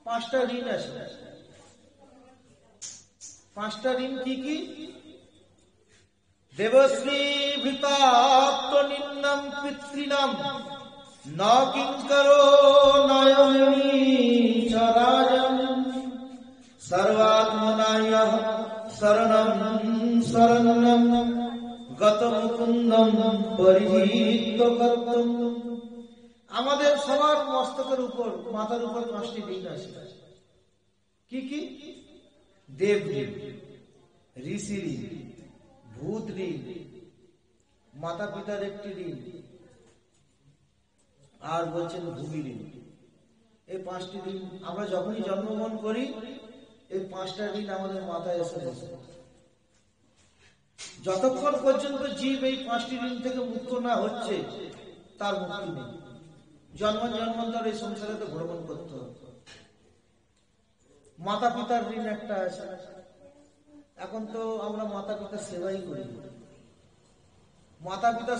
5টা ঋণ আছে। 5টা ঋণ কি কি? দেবশ্রী ভৃতাত্ম নিম্নম পিতৃনাম ন কিঙ্করো নয়নি চরাজম সর্বাত্মনায় শরণম শরণ্যম গত মুকুন্দম পরিহিত কর্তম। আমাদের সবার মস্তকের উপর, মাথার উপর 5টি ঋণ আছে। কি কি? দেব ঋণ, ঋষি ঋণ, ভূত ঋণ, মাতা পিতার একটি ঋণ, আর বলছেন ভূমি ঋণ। এই 5টি ঋণ আমরা যখনই জন্মগ্রহণ করি, এই 5টা ঋণ আমাদের মাথায় এসে বসে। যতক্ষণ পর্যন্ত জীব এই 5টি ঋণ থেকে মুক্ত না হচ্ছে, তার মুক্তি নেই। জন্ম জন্মান্তর এই সংসারে তো ভ্রমণ করতে হবে। মাতা পিতার ঋণ একটা আছে। এখন তো আমরা মাতা পিতার সেবাই করি। মাতা পিতার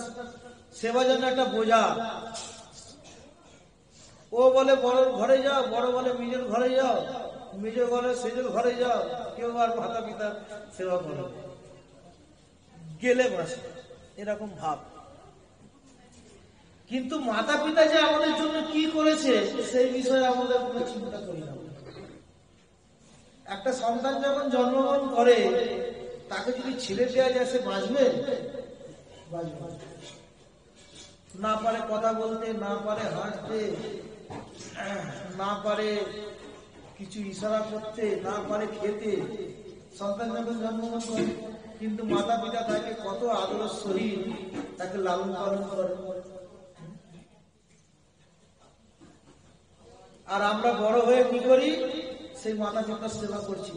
সেবা যেন একটা বোঝা। ও বলে বড় ঘরে যাও, বড় বলে মেজের ঘরে যাও, মেজে বলে সেজের ঘরে যাও, কেউ আর মাতা পিতার সেবা করে গেলে বসে, এরকম ভাব। কিন্তু মাতা পিতা যে আমাদের জন্য কি করেছে সেই বিষয়ে আমাদের কোনো চিন্তা করি না। একটা সন্তান যখন জন্মগ্রহণ করে, তাকে যদি ছেড়ে দেওয়া যায়, সে বাঁচবে? না পারে কথা বলতে, না পারে হাঁটতে, না পারে কিছু ইশারা করতে, না পারে খেতে। সন্তান যখন জন্মগ্রহণ করে, কিন্তু মাতা পিতা তাকে কত আদরের সহিত তাকে লালন পালন করে। আর আমরা বড় হয়ে কি করি? সেই মাতা পিতার সেবা করছি।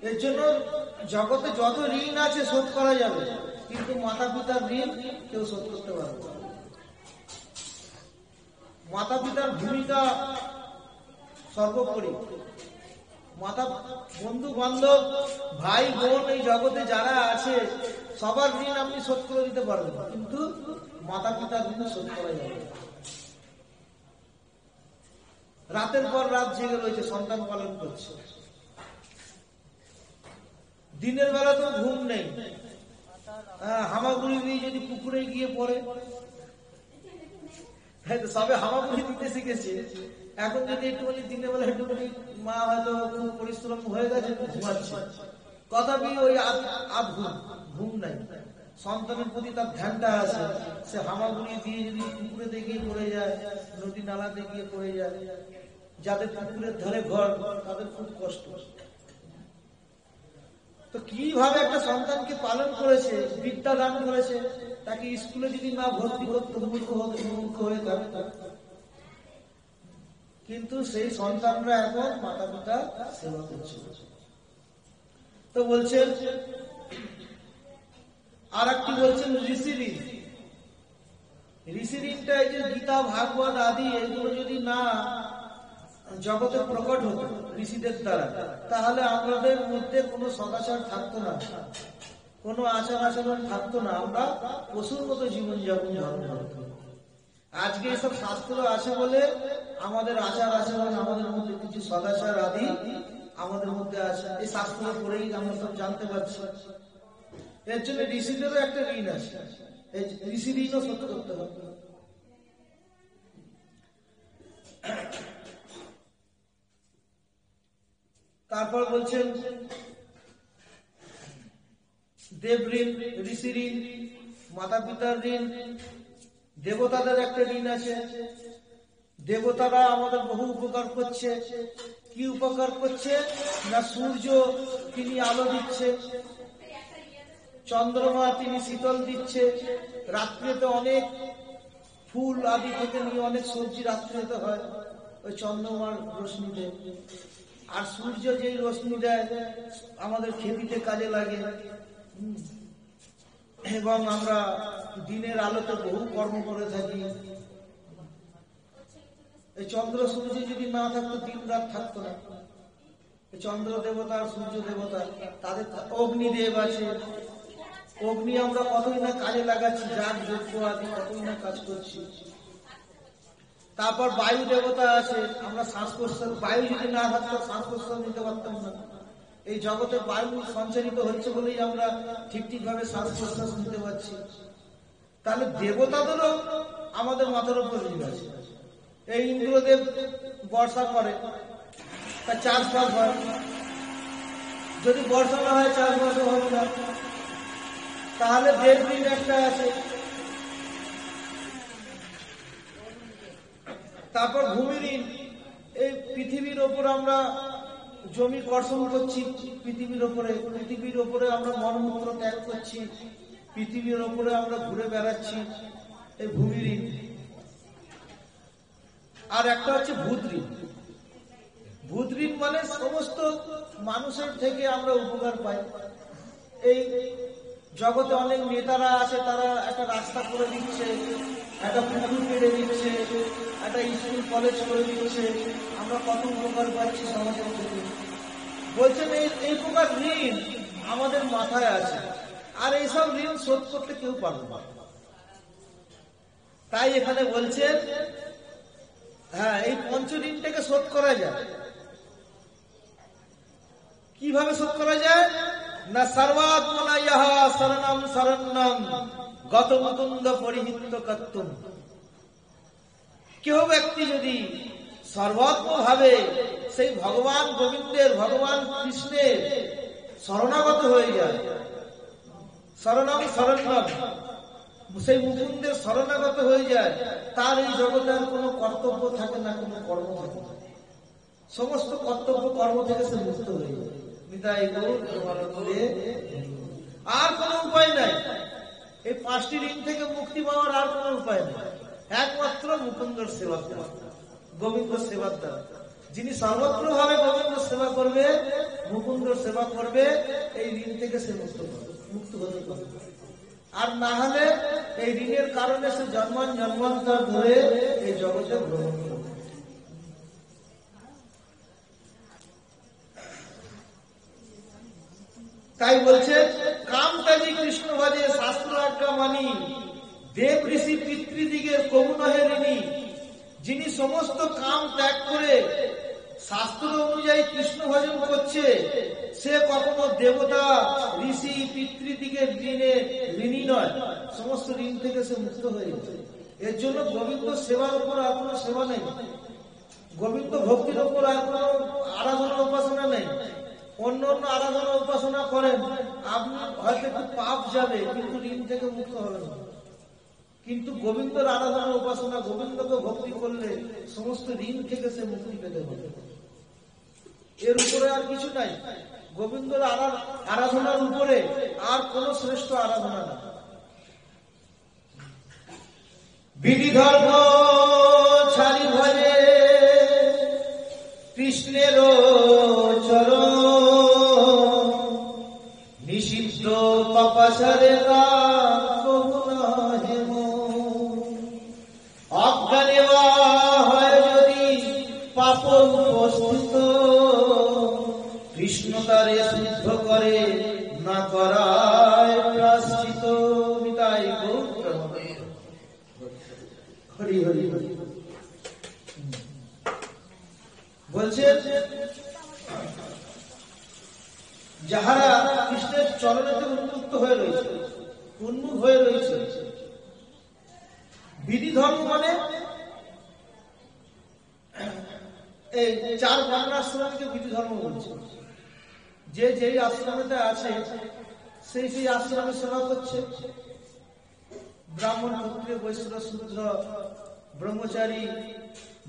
এর জন্য জগতে যত ঋণ আছে শোধ করা যাবে, কিন্তু মাতা পিতার ঋণ কেউ শোধ করতে পারবে না। মাতা পিতার ভূমিকা সর্বোপরি। মাতা, বন্ধু বান্ধব, ভাই বোন, এই জগতে যারা আছে সবার ঋণ আপনি শোধ করে দিতে পারবেন, কিন্তু মাতা পিতার ঋণ শোধ করা যাবে। রাতের পর রাত জেগে রয়েছে, সন্তান পালন করছে। দিনের বেলা তো ঘুম নেই, হামাগুড়ি দিয়ে যদি পুকুরে গিয়ে পড়ে, সবে হামাগুড়ি দিতে শিখেছে। এখন যদি একটুখানি দিনের বেলা একটুখানি মা হয়তো খুব পরিশ্রম হয়ে গেছে, ঘুমাচ্ছে, তথাপি ওই আধ ঘুম নাই। সন্তানের প্রতি তার ধ্যানটা আছে। সে হামাগুড়ি দিয়ে যদি পুকুরে গিয়ে পড়ে যায়, নদী নালাতে গিয়ে পড়ে যায়, যাদের পুকুরের ধারে ঘর তাদের খুব কষ্ট। তো কিভাবে একটা সন্তানকে পালন করেছে, বিদ্যা দান করেছে, তাকে স্কুলে যদি না ভর্তি করতে মূর্খ হয়ে থাকতো, কিন্তু সেই সন্তানরা এখন মাতা পিতা সেবা করছে। তো বলছেন, আর একটি বলছেন ঋষি ঋণ। ঋষি ঋণটা এই যে গীতা, ভাগবত আদি এগুলো যদি না জগতে প্রকট হতো ঋষিদের দ্বারা, তাহলে আমাদের মধ্যে কোনো সদাচার থাকতো না, কোনো আচার আচরণ থাকতো না, আমরা পশুর মতো জীবনযাপন ধারণ করতাম। আজকে এসব শাস্ত্র আছে বলে আমাদের আচার আচরণ, আমাদের মধ্যে কিছু সদাচার আদি আমাদের মধ্যে আছে। এই শাস্ত্র পড়েই আমরা সব জানতে পারছি। এর জন্য ঋষিদেরও একটা ঋণ আছে, এই ঋষি ঋণও শোধ করতে হবে। তারপর বলছেন দেব ঋণ, ঋষি ঋণ, মাতা পিতার ঋণ, দেবতাদের একটা ঋণ আছে। দেবতারা আমাদের বহু উপকার করছে। কি উপকার করছে না, সূর্য তিনি আলো দিচ্ছে, চন্দ্রমা তিনি শীতল দিচ্ছে, রাত্রিতে অনেক ফুল আদি থেকে নিয়ে অনেক সবজি রাত্রিতে হয় ওই চন্দ্রমার রশ্মিতে। আর সূর্য যেই রশ্মি দেয় আমাদের খেতিতে কাজে লাগে, এবং আমরা দিনের আলোতে বহু কর্ম করে থাকি। এই চন্দ্র সূর্য যদি না থাকতো দিন রাত থাকতো না। চন্দ্র দেবতা আর সূর্য দেবতা, তাদের অগ্নিদেব আছে, অগ্নি আমরা কতই না কাজে লাগাচ্ছি, যার যজ্ঞ আদি কতই না কাজ করছি। তারপর বায়ু দেবতা আছে, আমরা শ্বাস প্রশ্বাস, বায়ু যদি না থাকতো শ্বাস প্রশ্বাস নিতে পারতাম না। এই জগতে বায়ু সঞ্চারিত হচ্ছে বলেই আমরা ঠিক ঠিক ভাবে শ্বাস প্রশ্বাস নিতে পারছি। তাহলে দেবতাদেরও আমাদের মাথার উপর ঋণ আছে। এই ইন্দ্রদেব বর্ষা করে, তা চাষবাস হয়। যদি বর্ষা না হয় চাষবাসও হবে না। তাহলে দেব ঋণ একটা আছে। তারপর ভূমি ঋণ, এই পৃথিবীর ওপর আমরা জমি কর্ষণ করছি, পৃথিবীর ওপরে আমরা মলমূত্র ত্যাগ করছি, পৃথিবীর ওপরে আমরা ঘুরে বেড়াচ্ছি, এই ভূমি ঋণ। আর একটা হচ্ছে ভূত ঋণ। ভূত ঋণ মানে সমস্ত মানুষের থেকে আমরা উপকার পাই। এই জগতে অনেক নেতারা আছে, তারা একটা রাস্তা করে দিচ্ছে, একটা পুকুর কেটে দিচ্ছে, একটা স্কুল কলেজ করে দিচ্ছে, আমরা কত উপকার পাচ্ছি সমাজের থেকে। বলছেন এই প্রকার ঋণ আমাদের মাথায় আছে, আর এইসব ঋণ শোধ করতে কেউ পারবে না। তাই এখানে বলছেন হ্যাঁ, এই পঞ্চ ঋণটাকে শোধ করা যায়। কিভাবে শোধ করা যায় না, সর্বাত্মনা ইহা শরণম শরণ্যম গত মুকুন্দ পরিহিত কর্তুম। কেউ ব্যক্তি যদি সর্বাত্মভাবে সেই ভগবান গোবিন্দের, ভগবান কৃষ্ণের শরণাগত হয়ে যায়, শরণম শরণ্যম, সেই মুকুন্দের শরণাগত হয়ে যায়, তার এই জগতের কোনো কর্তব্য থাকে না, কোনো কর্ম থাকে না। সমস্ত কর্তব্য কর্ম থেকে সে মুক্ত হয়ে যায়। আর কোন উপায় নাই। এই পাঁচটি ঋণ থেকে মুক্তি পাওয়ার আর কোন উপায় নেই, একমাত্র মুকুন্দর সেবা করা, গোবিন্দ সেবার দ্বারা। যিনি সর্বত্র ভাবে গোবিন্দ সেবা করবে, মুকুন্দর সেবা করবে, এই ঋণ থেকে সে মুক্ত হতে পারবে। আর না হলে এই ঋণের কারণে সে জন্মান্তর ধরে এই জগতে ভ্রমণ করবে। তাই বলছে কাম কাজী কৃষ্ণ ভাজে শাস্ত্র আজ্ঞা মানি, দেব ঋষি পিতৃদিগের কবু নহে ঋণী। যিনি সমস্ত কাম ত্যাগ করে শাস্ত্র অনুযায়ী কৃষ্ণ ভজন করছে, সে কখনো দেবতা, ঋষি, পিতৃদিগের ঋণী নয়। সমস্ত ঋণ থেকে সে মুক্ত হয়ে গেছে। এর জন্য গোবিন্দ সেবার উপর আর কোনো সেবা নেই, গোবিন্দ ভক্তির উপর আর কোনো আরাধনা উপাসনা নেই। অন্য অন্য আরাধনা উপাসনা করেন, আপনি হয়তো একটু পাপ যাবে, কিন্তু ঋণ থেকে মুক্ত হবেন না। কিন্তু গোবিন্দর আরাধনা উপাসনা, গোবিন্দকে ভক্তি করলে সমস্ত ঋণ থেকে সে মুক্তি পেতে পারে। এর উপরে আর কিছু নাই। গোবিন্দর আরাধনার উপরে আর কোন শ্রেষ্ঠ আরাধনা নাই। বিধি ধর্ম ছাড়ি ভজে কৃষ্ণের চরণ, নিষিদ্ধ পাপাচারে অজ্ঞানে হয় যদি পাপ উপস্থিত, কৃষ্ণ তারে শুদ্ধ করে না করায় প্রাশ্চিত। নিতাই গৌর হরি হরি হরি। যাহারা কৃষ্ণের চরণেতে উন্মুক্ত হয়ে রয়েছে, উন্মুখ হয়ে রয়েছে। বিধি ধর্ম মানে এই 4 বর্ণাশ্রমকে বিধি ধর্ম বলছে। যে যেই আশ্রমেতে আছে সেই সেই আশ্রমে সেবা করছে। ব্রাহ্মণ, ক্ষত্রিয়, বৈশ্য, শূদ্র, ব্রহ্মচারী,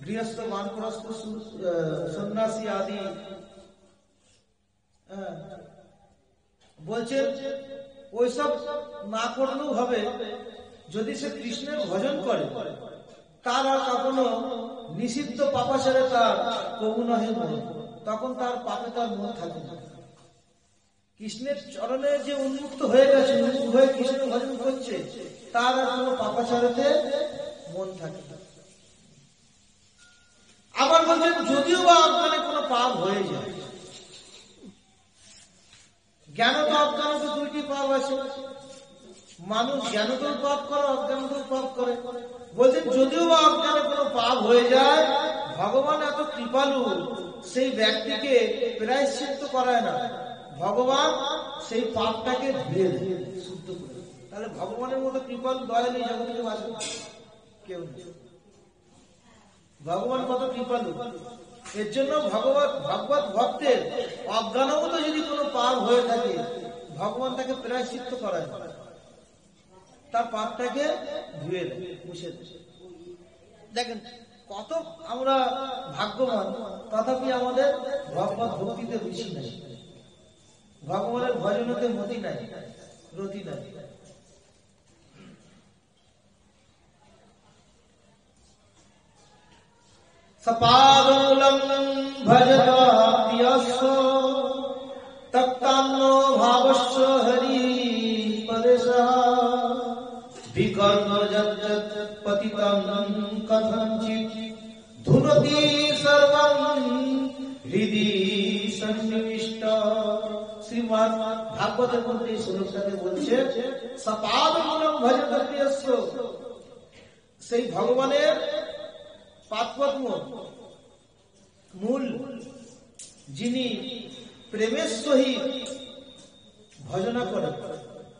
গৃহস্থ, বানপ্রস্থ, সন্ন্যাসী আদি। বলছেন ওইসব না করলেও হবে, যদি সে কৃষ্ণের ভজন করে, তার আর কখনো নিষিদ্ধ পাপাচারে তার কবু নহে মন, তখন তার পাপে তার মন থাকে না। কৃষ্ণের চরণে যে উন্মুক্ত হয়ে গেছে, উন্মুক্ত হয়ে কৃষ্ণ ভজন করছে, তার আর কোনো পাপাচারেতে মন থাকে না। আবার বলছেন যদিও বা অজ্ঞানে কোনো পাপ হয়ে যায়, জ্ঞানত অজ্ঞানত 2টি পাপ আছে। মানুষ জ্ঞানতেও পাপ করে, অজ্ঞানতেও পাপ করে। বলছেন যদিও বা অজ্ঞানে কোনো পাপ হয়ে যায়, ভগবান এত কৃপালু, সেই ব্যক্তিকে প্রায়শ্চিত্ত করায় না, ভগবান সেই পাপটাকে ধুয়ে দেয়, শুদ্ধ করে। তাহলে ভগবানের মতো কৃপালু দয়ালু জগতে বাঁচে কেউ নেই। ভগবান কত কৃপালু! এর জন্য ভগবত ভক্তের অজ্ঞানগত যদি কোনো পাপ হয়ে থাকে, ভগবান তাকে প্রায়শ্চিত্ত করায় না, তার পাপটাকে ধুয়ে দেয়, মুছে দেয়। দেখেন কত আমরা ভাগ্যবান, তথাপি আমাদের ভগবত ভক্তিতে রুচি নাই, ভগবানের ভজনতে মতি নাই, রতি নাই। সপাদমূলং ভজতা প্রিয়স্য তত্তান্নো ভাবস্য হরি পরেশঃ বিকর্ম যজ্জত পতিতং কথঞ্চিৎ ধুনতি সর্বং হৃদি সন্নিবিষ্ট। শ্রীমদ্ ভাগবতের মধ্যে এই শ্লোকটাতে বলছে সপাদমূলং ভজতা প্রিয়স্য, সেই ভগবানের পাদপদ্ম মূল যিনি প্রেমের সহিত ভজনা করেন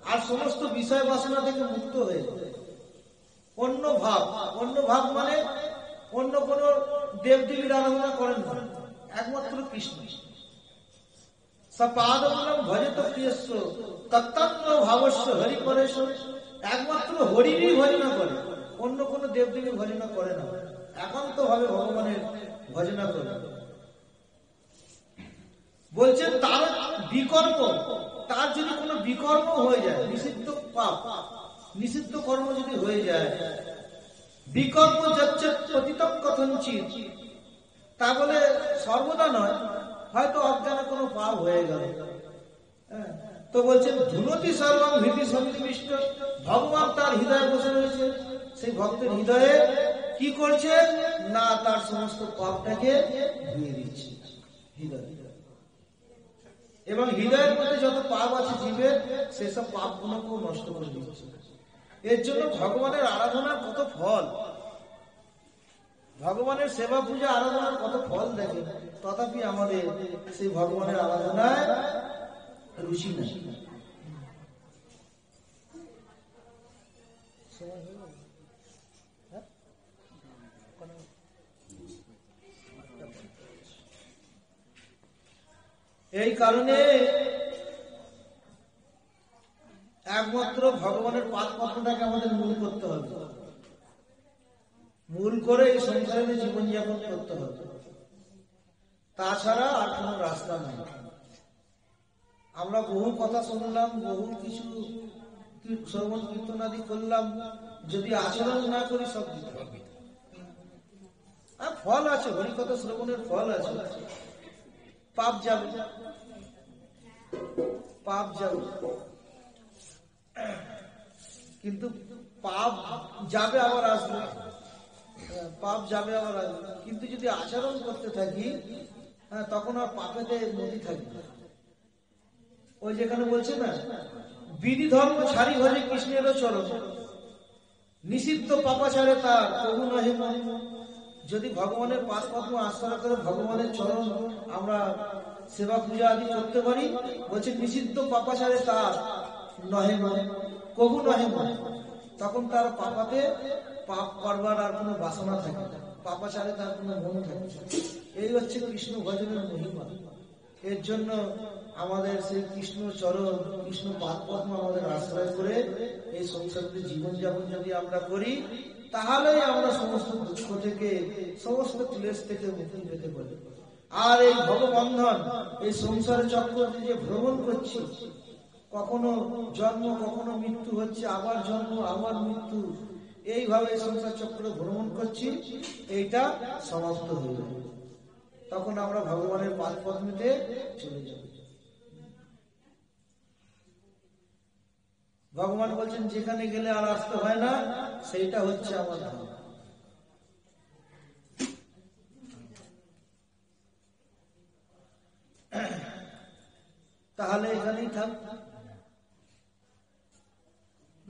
আর সমস্ত বিষয় বাসনা থেকে মুক্ত হয়ে অন্য ভাব মানে অন্য কোন দেবদেবীর আরাধনা করেন না, একমাত্র কৃষ্ণ। সপাদমূলং ভজত প্রিয়স্য তত্তান্ন ভাবস্য হরি পরেশ, একমাত্র হরিরই ভজনা করে, অন্য কোন দেবদেবীর ভজনা করে না, একান্ত ভাবে ভগবানের ভজনা করে। বলছেন তার বিকর্ম, তার যদি কোনো বিকর্ম হয়ে যায়, নিষিদ্ধ পাপ, নিষিদ্ধ কর্ম যদি হয়ে যায়, বিকর্ম যজ্জত পতিতং কথঞ্চিৎ, তা বলে সর্বদা নয়, হয়তো অজ্ঞানে কোনো পাপ হয়ে গেল, তো বলছেন ধুনতি সর্বং হৃদি সন্নিবিষ্ট, ভগবান তার হৃদয়ে বসে রয়েছে, সেই ভক্তের হৃদয়ে কি করছে না, তার সমস্ত পাপটাকে ধুয়ে দিচ্ছে হৃদয়, এবং হৃদয়ের মধ্যে যত পাপ আছে জীবের, সেসব পাপ গুলোকেও নষ্ট করে দিচ্ছে। এর জন্য ভগবানের আরাধনার কত ফল, ভগবানের সেবা পূজা আরাধনার কত ফল দেখে, তথাপি আমাদের সেই ভগবানের আরাধনায় রুচি নেই। এই কারণে একমাত্র ভগবানের পাদপদ্মটাকে আমাদের মূল করতে হবে, মূল করে এই সংসারে জীবনযাপন করতে হবে, তাছাড়া আর কোন রাস্তা নাই। আমরা বহু কথা শুনলাম, বহু কিছু শ্রবণ কীর্তনাদি করলাম, যদি আচরণ না করি সব দিতে হবে। ফল আছে, হরিকথা শ্রবণের ফল আছে, পাপ যাবে, পাপ যাবে, কিন্তু পাপ যাবে আবার আসবে, পাপ যাবে আবার আসবে, কিন্তু যদি আচরণ করতে থাকি তখন আর পাপেতে মতি থাকবে। ওই যেখানে বলছে না, বিধি ধর্ম ছাড়ি ভজে কৃষ্ণেরও চরণ, নিষিদ্ধ পাপাচারে তার কবু নহে মন। যদি ভগবানের পাদপদ্ম আশ্রয় করে ভগবানের চরণ আমরা সেবা পূজা আদি করতে পারি। বলছে নিষিদ্ধ পাপাচারে তার নহে মনে, কবু নহে মনে। তখন তার পাপাতে পাপ করবার আর কোনো বাসনা থাকে না, পাপাচারে তার কোনো মন থাকে না। এই হচ্ছে কৃষ্ণ ভজনের মহিমা। এর জন্য আমাদের সেই কৃষ্ণ চরণ, কৃষ্ণ পাদপদ্ম আমাদের আশ্রয় করে এই সংসারে জীবনযাপন যদি আমরা করি, তাহলে আমরা সমস্ত দুঃখ থেকে, সমস্ত ক্লেশ থেকে মুক্তি পেতে পারি। আর এই ভববন্ধন, এই সংসার চক্র যে ভ্রমণ করছি, কখনো জন্ম কখনো মৃত্যু হচ্ছে, আবার জন্ম আবার মৃত্যু, এইভাবে সংসার চক্র ভ্রমণ করছি, এইটা সমাপ্ত হয়ে যাবে। তখন আমরা ভগবানের পাদ পদ্মেতে চলে যাব। ভগবান বলছেন যেখানে গেলে আর আসতে হয় না, সেইটা হচ্ছে আমার ধাম। তাহলে এখানেই থাক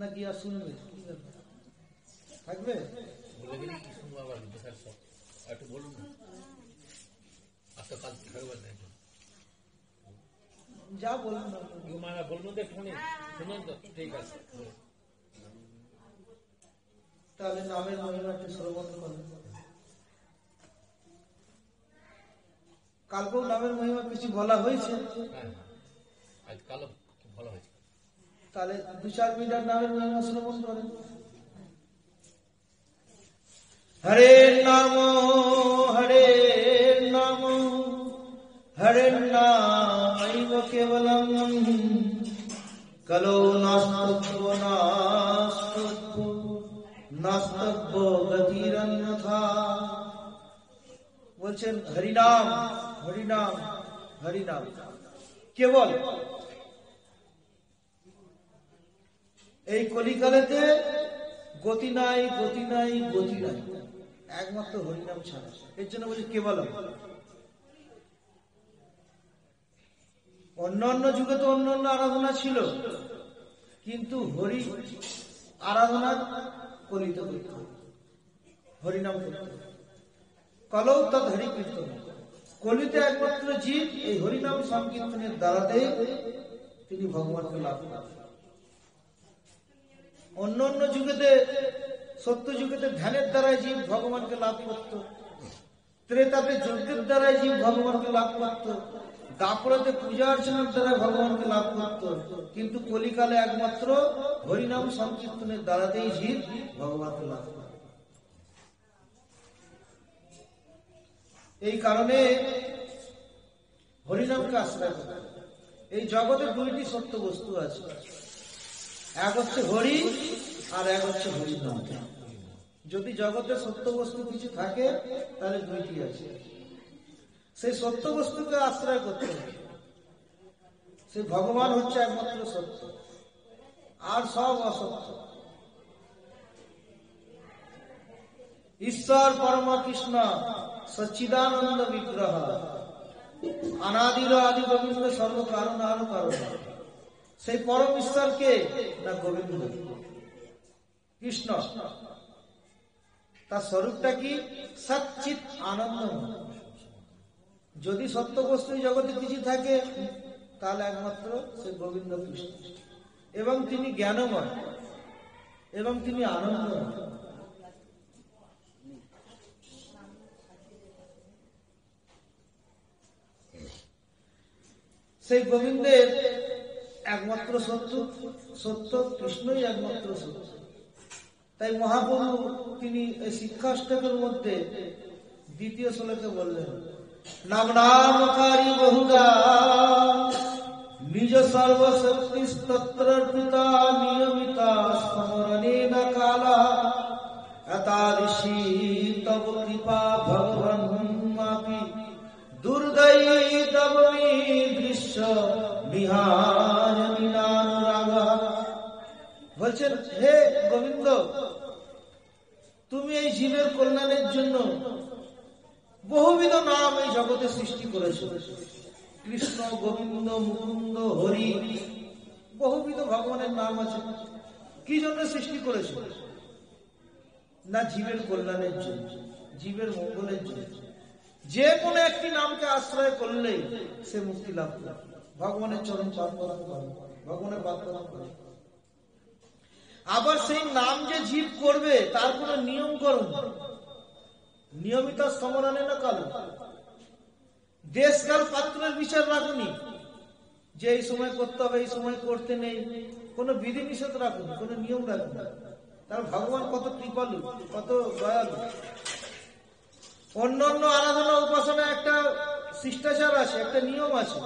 নাকি আর শুনবে? থাকবে? যা বলুন তাহলে নামের মহিমাটি শ্রবণ করেন। কালকেও নামের মহিমা কিছু বলা হয়েছে, তাহলে 2-4 মিনিট নামের মহিমা শ্রবণ করেন। হরে নাম হরে নাম হরে নামৈব কেবলম কলো নাস্তব্য নাস্তব্য নাস্তব্য গতিরন্যথা। বলছেন হরিনাম হরিনাম হরিনাম কেবল। এই কলিকালেতে গতি নাই, গতি নাই, গতি নাই, একমাত্র হরিনাম ছাড়া। এর জন্য বলছে কেবল। অন্যান্য যুগে তো অন্যান্য আরাধনা ছিল, কিন্তু হরি আরাধনা কলিতে করতে হবে, হরিনাম করতে হবে। কলৌ তৎ হরি কীর্তন। কলিতে একমাত্র জীব এই হরিনাম সংকীর্তনের দ্বারাতে তিনি ভগবানকে লাভ করেন। অন্য অন্য যুগেতে, সত্য যুগেতে ধ্যানের দ্বারাই জীব ভগবানকে লাভ করত, ত্রেতাতে যজ্ঞের দ্বারাই জীব ভগবানকে লাভ করত, দাপরাতে পূজা অর্চনার দ্বারা ভগবানকে লাভ করত, কিন্তু কলিকালে একমাত্র হরিনাম সংকীর্তনের দ্বারাতেই জীব ভগবানকে লাভ করে। এই কারণে হরিনামকে আশ্রয় করে। এই জগতে 2টি সত্য বস্তু আছে, এক হচ্ছে হরি আর এক হচ্ছে হরিনাম। যদি জগতে সত্য বস্তু কিছু থাকে তাহলে 2টি আছে। সেই সত্য বস্তুকে আশ্রয় করতে হবে। সেই ভগবান হচ্ছে একমাত্র সত্য, আর সব অসত্য। ঈশ্বর পরমা কৃষ্ণ সচ্চিদানন্দ বিগ্রহ অনাদির আদি গোবিন্দ সর্ব কারণ আরো কারণ। সেই পরম ঈশ্বরকে না গোবিন্দ কৃষ্ণ, তার স্বরূপটা কি? সচ্চিৎ আনন্দ। যদি সত্য বস্তু জগতে কিছু থাকে তাহলে একমাত্র সে গোবিন্দ কৃষ্ণ, এবং তিনি জ্ঞানময় এবং তিনি আনন্দময়। সেই গোবিন্দের একমাত্র সত্য, সত্য কৃষ্ণই একমাত্র সত্য। তাই মহাপ্রভু তিনি এই শিক্ষাষ্টকের মধ্যে 2য় শ্লোকে বললেন, নাম নামকারী বহুদা নিজ সর্বশক্তি স্তোত্র পিতা নিয়মিতা স্মরণেন কালা এতাদৃশী তব কৃপা ভগবান মাপি দুর্দৈতবমি দৃশ্য বিহার বিনানুরাগা। বলছেন হে গোবিন্দ, তুমি এই জীবের কল্যাণের জন্য বহুবিধ নাম এই জগতে সৃষ্টি করেছো। কৃষ্ণ, গোবিন্দ, মুকুন্দ, হরি, বহুবিধ ভগবানের নাম আছে। কি জন্য সৃষ্টি করেছো? না জীবের কল্যাণের জন্য, জীবের মঙ্গলের জন্য। যে কোনো একটি নামকে আশ্রয় করলেই সে মুক্তি লাভ করে, ভগবানের চরণ প্রার্থনা করে, ভগবানের প্রার্থনা করে। আবার সেই নাম যে জীব করবে তার কোনো নিয়ম করুন, নিয়মিত সমরণে না কাল, দেশকাল পাত্রের বিচার রাখুনি যে এই সময় করতে হবে, এই সময় করতে নেই, কোনো বিধি নিষেধ রাখুন, কোনো নিয়ম রাখুন। তার ভগবান কত কৃপালু, কত দয়ালু। অন্যান্য আরাধনা উপাসনা একটা শিষ্টাচার আছে, একটা নিয়ম আছে,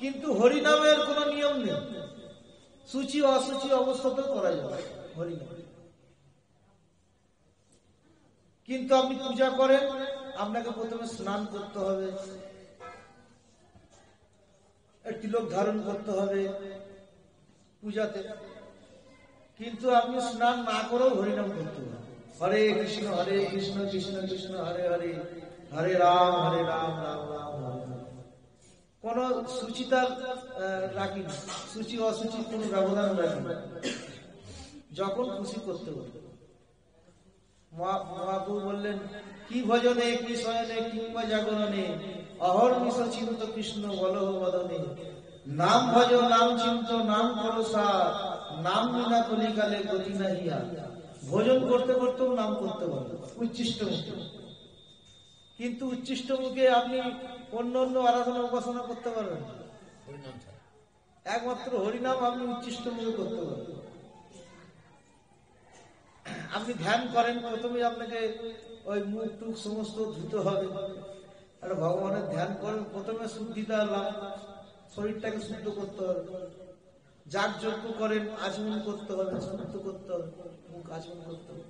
কিন্তু হরিনামের কোনো নিয়ম নেই। সূচি অসুচি অবস্থাতেও করা যাবে হরিনাম। কিন্তু আপনি পূজা করেন, আপনাকে প্রথমে স্নান করতে হবে, তিলক ধারণ করতে হবে পূজাতে, কিন্তু আপনি স্নান না করেও হরিনাম করতে হবে। হরে কৃষ্ণ কৃষ্ণ কৃষ্ণ হরে হরে, হরে রাম রাম রাম হরে হরে। কোন সূচিতা রাখিনি, সূচি অসুচি কোন ব্যবধান রাখিনি, যখন খুশি করতে হবে। মহাপ্রভু বললেন, কি ভজনে কি শয়নে কিংবা জাগরণে, অহর্নিশ চিন্ত কৃষ্ণ বলহ বদনে, নাম ভজ নাম চিন্ত নাম করো সার, নাম বিনা কলিকালে গতি নাহিয়া। ভোজন করতে করতেও নাম করতে পারবে উচ্ছিষ্ট মুখে, কিন্তু উচ্ছিষ্ট মুখে আপনি অন্য অন্য আরাধনা উপাসনা করতে পারবেন, একমাত্র হরিনাম আপনি উচ্ছিষ্ট মুখে করতে পারবেন। আপনি ধ্যান করেন, প্রথমে আপনাকে ওই মুখ টুক সমস্ত ধুতে হবে, আর ভগবানের ধ্যান করেন, প্রথমে শুদ্ধিতা লাভ, শরীরটাকে শুদ্ধ করতে হবে। যাগ যজ্ঞ করেন, আচমন করতে হবে, শুদ্ধ করতে হবে, মুখ আচমন করতে হবে।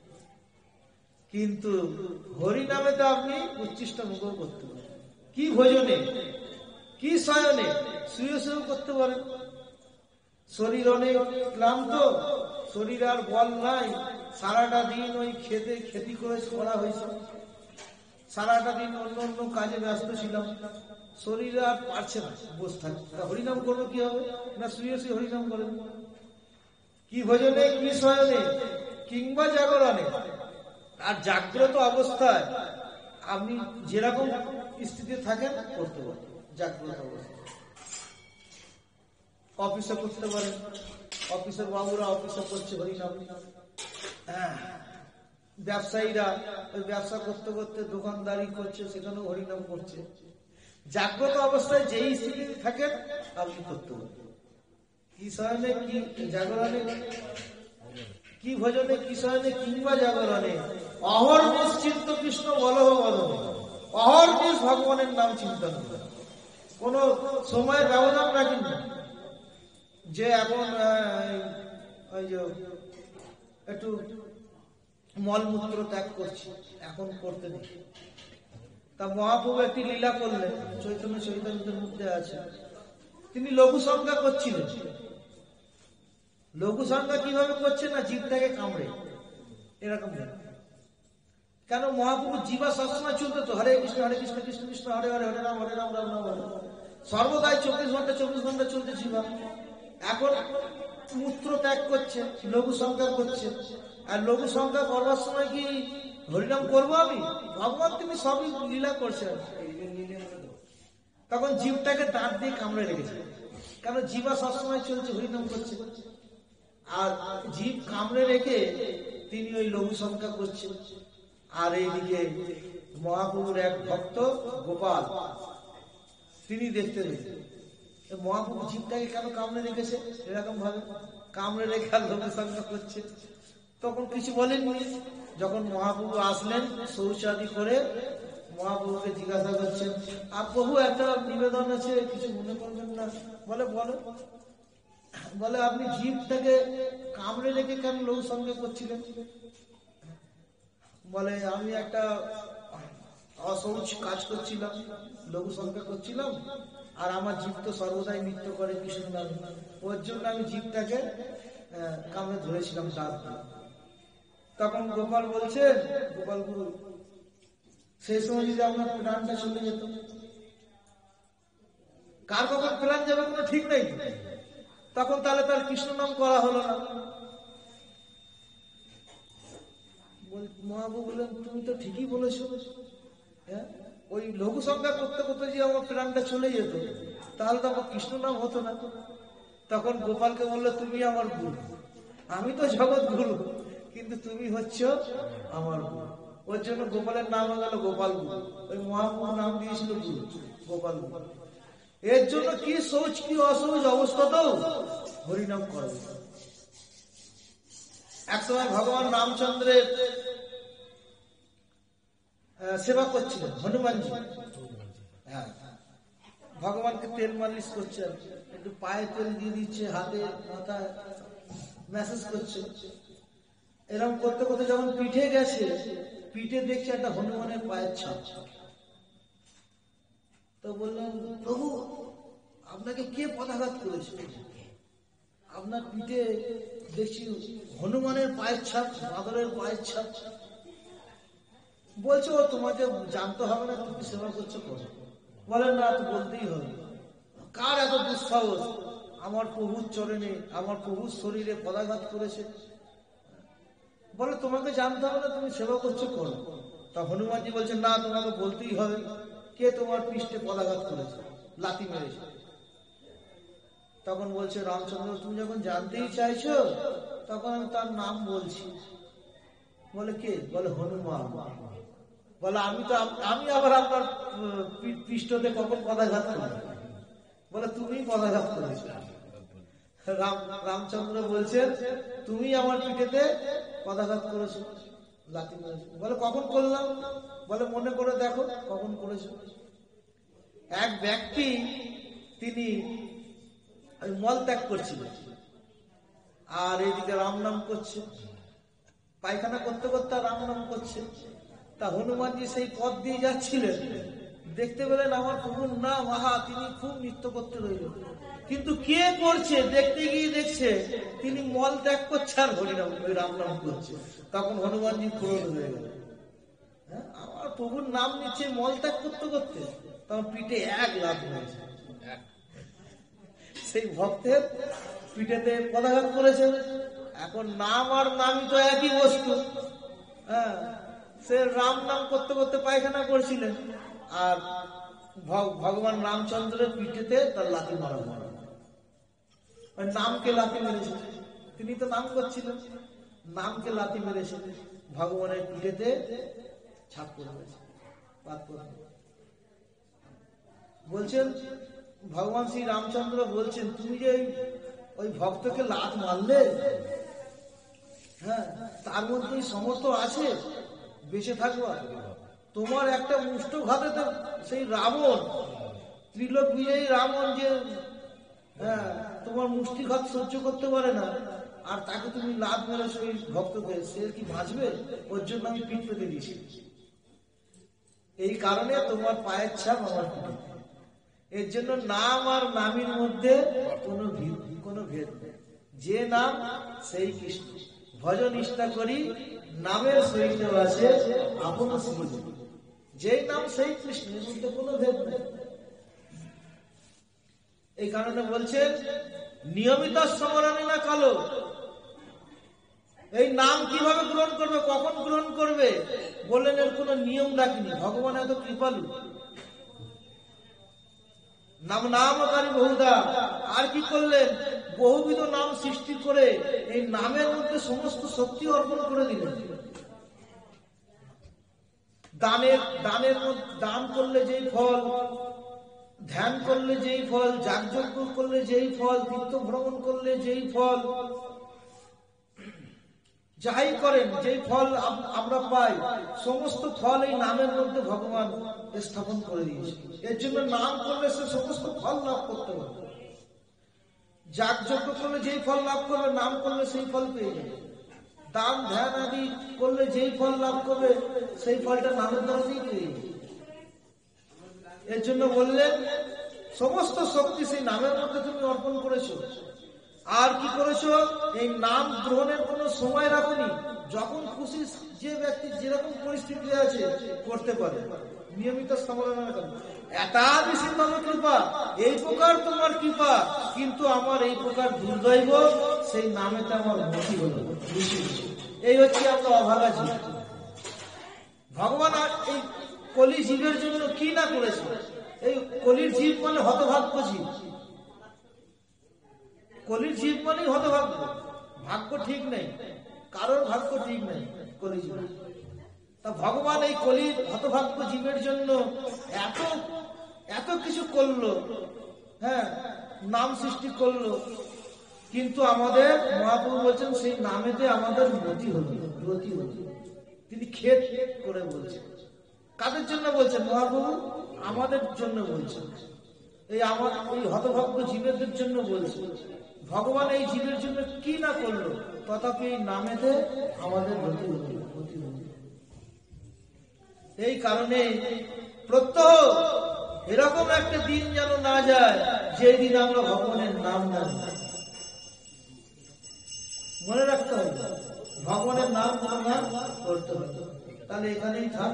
কিন্তু হরিনামে তো আপনি উচ্ছিষ্ট মুখ করতে পারেন। কি ভোজনে কি শয়নে, শুয়ে শুয়েও করতে পারেন। শরীর অনেক ক্লান্ত, শরীর আর বল নাই, সারাটা দিন ওই খেতি করে করা হয়েছে, সারাটা দিন অন্য অন্য কাজে ব্যস্ত ছিলাম, শরীর আর পারছে না বসে থাকতে, হরিনাম করবো কি হবে না, শুয়ে শুয়ে হরিনাম করেন। কি ভোজনে কি শয়নে কিংবা জাগরণে, আর জাগ্রত অবস্থায় আপনি যেরকম স্থিতিতে থাকেন করতে পারেন। জাগ্রত অবস্থায় অফিসে করতে পারেন, অফিসের বাবুরা অফিসে করছে হরিনাম, ব্যবসায়ীরা ওই ব্যবসা করতে করতে দোকানদারি করছে, সেখানেও হরিনাম করছে। জাগ্রত অবস্থায় যেই স্থিতিতে থাকেন আপনি করতে পারেন। কি শয়নে কি জাগরণে, কি ভজনে কি শয়নে কিংবা জাগরণে, অহর্নিশ চিন্ত কৃষ্ণ বলহ বদনে, অহর্নিশ ভগবানের নাম চিন্তন করে, কোন সময়ের ব্যবধান রাখেন না যে এখন ওই যে একটু মলমূত্র ত্যাগ করছি, এখন করতে নেই। তা মহাপ্রভু একটি লীলা করলেন, চৈতন্য চৈতন্যের মধ্যে আছে, তিনি লঘু সংজ্ঞা করছিলেন। লঘু সংজ্ঞা কিভাবে করছে না, জীবটাকে কামড়ে এরকম। কেন মহাপ্রভু জীবা সবসময় চলতে তো, হরে কৃষ্ণ কৃষ্ণ কৃষ্ণ হরে হরে, হরে রাম রাম রাম হরে, সর্বদাই 24 ঘন্টা চলতে জীবা। এখন মূত্র ত্যাগ করছে, লঘু সংজ্ঞা করছে। আর লঘু সংজ্ঞা করবার সময় কি হরিনাম করবো আমি? ভগবান তিনি সবই লীলা করছেন। তখন জীবটাকে দাঁত দিয়ে কামড়ে রেখেছে, কারণ জীবা সবসময় চলছে, হরিনাম করছে। আর জীব কামড়ে রেখে তিনি ওই লঘু সংজ্ঞা করছেন। আর এইদিকে মহাপ্রভুর এক ভক্ত গোপাল, তিনি দেখতে দেখেন মহাপ্রভু জীবটাকে কেন কামড়ে রেখেছে, এরকম ভাবে কামড়ে রেখে আর লঘু সংজ্ঞা করছে। তখন কিছু বলেননি। যখন মহাপ্রভু আসলেন শৌচাদি করে, মহাপ্রভুকে জিজ্ঞাসা করছেন, আর প্রভু একটা নিবেদন আছে, কিছু মনে করবেন না? বলে বলো। বলে আপনি জীবটাকে কামড়ে রেখে কেন লঘু সংজ্ঞা করছিলেন? বলে আমি একটা অশৌচ কাজ করছিলাম, লঘু সংজ্ঞা করছিলাম, আর আমার জীব তো সর্বদাই নৃত্য করে কৃষ্ণ নামে, ওর জন্য আমি জীবটাকে কামড়ে ধরেছিলাম দাঁত দিয়ে। তখন গোপাল বলছেন, গোপাল গুরু, সেই সময় যদি আপনার প্রাণটা চলে যেত, কার কখন প্রাণ যাবে কোনো ঠিক নেই, তখন তাহলে তার কৃষ্ণ নাম করা হলো না। মহাপ্রভু বললেন, তুমি তো ঠিকই বলেছো, হ্যাঁ ওই লঘু সংখ্যা করতে করতে যে আমার প্রাণটা চলে যেত, তাহলে তো আমার কৃষ্ণ নাম হতো না। তখন গোপালকে বললো, তুমি আমার গুরু, আমি তো জগৎ গুরু, কিন্তু তুমি হচ্ছ আমার গুরু। ওর জন্য গোপালের নাম হয়ে গেল গোপাল গুরু। ওই মহাপ্রভু নাম দিয়েছিল গুরু, গোপাল গুরু। এর জন্য কি শৌচ কি অসৌচ অবস্থাতেও হরিনাম করবে। একসময় ভগবান রামচন্দ্রের সেবা করছিলেন হনুমানজি। হ্যাঁ, ভগবানকে তেল মালিশ করছেন, একটু পায়ে তেল দিয়ে দিচ্ছে, হাতে মাথায় ম্যাসেজ করছে। এরকম করতে করতে যখন পিঠে গেছে, পিঠে দেখছে একটা হনুমানের পায়ের ছাপ। তো বললেন, প্রভু আপনাকে কে পদাঘাত করেছে? আপনার পিঠে দেখছি হনুমানের পায়ের ছাপ, বাদরের পায়ের ছাপ। বলছে, ও তোমাকে জানতে হবে না, তুমি সেবা করছো করো। বলেন, না তো বলতেই হবে। কার এত দুঃসাহস আমার প্রভুর চরণে, আমার প্রভুর শরীরে পদাঘাত করেছে? বলে, তোমাকে জানতে হবে না, তুমি সেবা করছো করো। তা হনুমানজি বলছেন, না তোমাকে বলতেই হবে, কে তোমার পৃষ্ঠে পদাঘাত করেছে, লাথি মেরেছে? তখন বলছে রামচন্দ্র, তুমি যখন জানতেই চাইছো তখন আমি তার নাম বলছি। বলে, কে? বলে, হনুমান। বলে, আমি আবার আপনার পৃষ্ঠতে কখন পদাঘাত করি? বলে, তুমি পদাঘাত করেছো। রামচন্দ্র বলছেন, তুমি আমার পিঠেতে পদাঘাত করেছো, লাথি মেরেছো। বলে, কখন করলাম? বলে, মনে করে দেখো কখন করেছো। এক ব্যক্তি, তিনি মল ত্যাগ করছিলেন আর এইদিকে রাম নাম করছে, পায়খানা করতে করতে রাম নাম করছে। তা হনুমানজি সেই পথ দিয়ে যাচ্ছিলেন, দেখতে পেলেন আমার প্রভুর নাম, আহা, তিনি খুব নৃত্য করতে রইলেন। কিন্তু কে করছে? দেখতে গিয়ে দেখছে তিনি মল ত্যাগ করছে আর হরিনাম, ওই রাম নাম করছে। তখন হনুমানজি ক্রোধ হয়ে গেল, আমার প্রভুর নাম নিচ্ছে মল ত্যাগ করতে করতে। তখন পিঠে এক লাফ হয়েছে, সেই ভক্তের পিঠেতে পদাঘাত করেছে। এখন নাম আর নামই তো একই বস্তু। হ্যাঁ, সে রাম নাম করতে করতে পায়খানা করছিলেন, আর ভগবান রামচন্দ্রের পিঠেতে তার লাথি মারা হয়। নামকে লাথি মেরেছে, তিনি তো নাম করছিলেন, নামকে লাথি মেরেছে, ভগবানের পিঠেতে ছাপ করেছে। বলছেন ভগবান শ্রী রামচন্দ্র বলছেন, তুমি যে ওই ভক্তকে লাথ মারলে, হ্যাঁ, তার মধ্যে সমর্থ আছে বেঁচে থাকবা? তোমার একটা মুষ্টঘাতে সেই রাবণ, ত্রিলোক বিজয়ী রাবণ, যে হ্যাঁ তোমার মুষ্টিঘাত সহ্য করতে পারে না, আর তাকে তুমি লাথ মেরেছো ওই ভক্তকে, সে কি বাঁচবে? ওর জন্য আমি পিঠ পেতে দিয়েছি। এই কারণে তোমার পায়ের ছাপ আমার পিঠে। এর জন্য নাম আর নামের মধ্যে কোনো ভেদ নেই। যে নাম সেই কৃষ্ণ, ভজ নিষ্ঠা করি নামের সহিত আছে আপন শ্রী। যেই নাম সেই কৃষ্ণ, এর মধ্যে কোনো ভেদ নেই। এই কারণে বলছেন, নিয়মিত স্মরণে না কালো। এই নাম কিভাবে গ্রহণ করবে, কখন গ্রহণ করবে বললেন, এর কোন নিয়ম রাখিনি। ভগবান এত কৃপালু। নামকারী বহুদা, আর কি করলেন, বহুবিধ নাম সৃষ্টি করে এই নামের মধ্যে সমস্ত শক্তি অর্পণ করে দিলেন। দান করলে যেই ফল, ধ্যান করলে যেই ফল, যাগযজ্ঞ করলে যেই ফল, তীর্থ ভ্রমণ করলে যেই ফল, যাই করেন যেই ফল আমরা পাই, সমস্ত ফল এই নামের মধ্যে ভগবান স্থাপন করে দিয়েছে। এর জন্য নাম করলে সে সমস্ত ফল লাভ করতে পারবে। যাগযজ্ঞ করলে যেই ফল লাভ করবে, নাম করলে সেই ফল পেয়ে যাবে। দান ধ্যান আদি করলে যেই ফল লাভ করবে, সেই ফলটা নামের দ্বারাই পেয়ে যাবে। এর জন্য বললেন, সমস্ত শক্তি সেই নামের মধ্যে তুমি অর্পণ করেছো। আর কি করেছো, এই নাম গ্রহণের কোন সময় রাখুনি। যখন খুশি যে ব্যক্তি যেরকম পরিস্থিতি আছে করতে পারে, নিয়মিত স্মরণ রাখুন। এটা বেশি তোমার কৃপা, এই প্রকার তোমার কৃপা, কিন্তু আমার এই প্রকার দুর্দৈব, সেই নামেতে আমার মতি হলো খুশি। এই হচ্ছে আমরা অভাগা জীব। ভগবান এই কলি জীবের জন্য কি না করেছে। এই কলির জীব মানে হতভাগ্য জীব, কলির জীব মানে হতভাগ্য, ভাগ্য ঠিক নেই, কারোর ভাগ্য ঠিক নেই কলি জীব। তা ভগবান এই কলির হতভাগ্য জীবের জন্য এত এত কিছু করলো, হ্যাঁ, নাম সৃষ্টি করলো, কিন্তু আমাদের মহাপ্রভু বলছেন সেই নামেতে আমাদের গতি হলো, গতি হলো। তিনি খেদ করে বলছেন, কাদের জন্য বলছেন মহাপ্রভু? আমাদের জন্য বলছেন, এই আমার এই হতভাগ্য জীবেদের জন্য বলছেন। ভগবান এই জীবের জন্য কি না করলো, তথাপি এই নামেতে আমাদের গতি হলো, গতি হলো। এই কারণে প্রত্যহ এরকম একটা দিন যেন না যায় যে দিন আমরা ভগবানের নাম নেব। মনে রাখতে হবে ভগবানের নাম করতে হবে। তাহলে এখানেই থাক,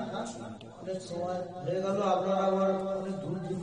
অনেক সময় হয়ে গেল, আপনারা আবার অনেক দূর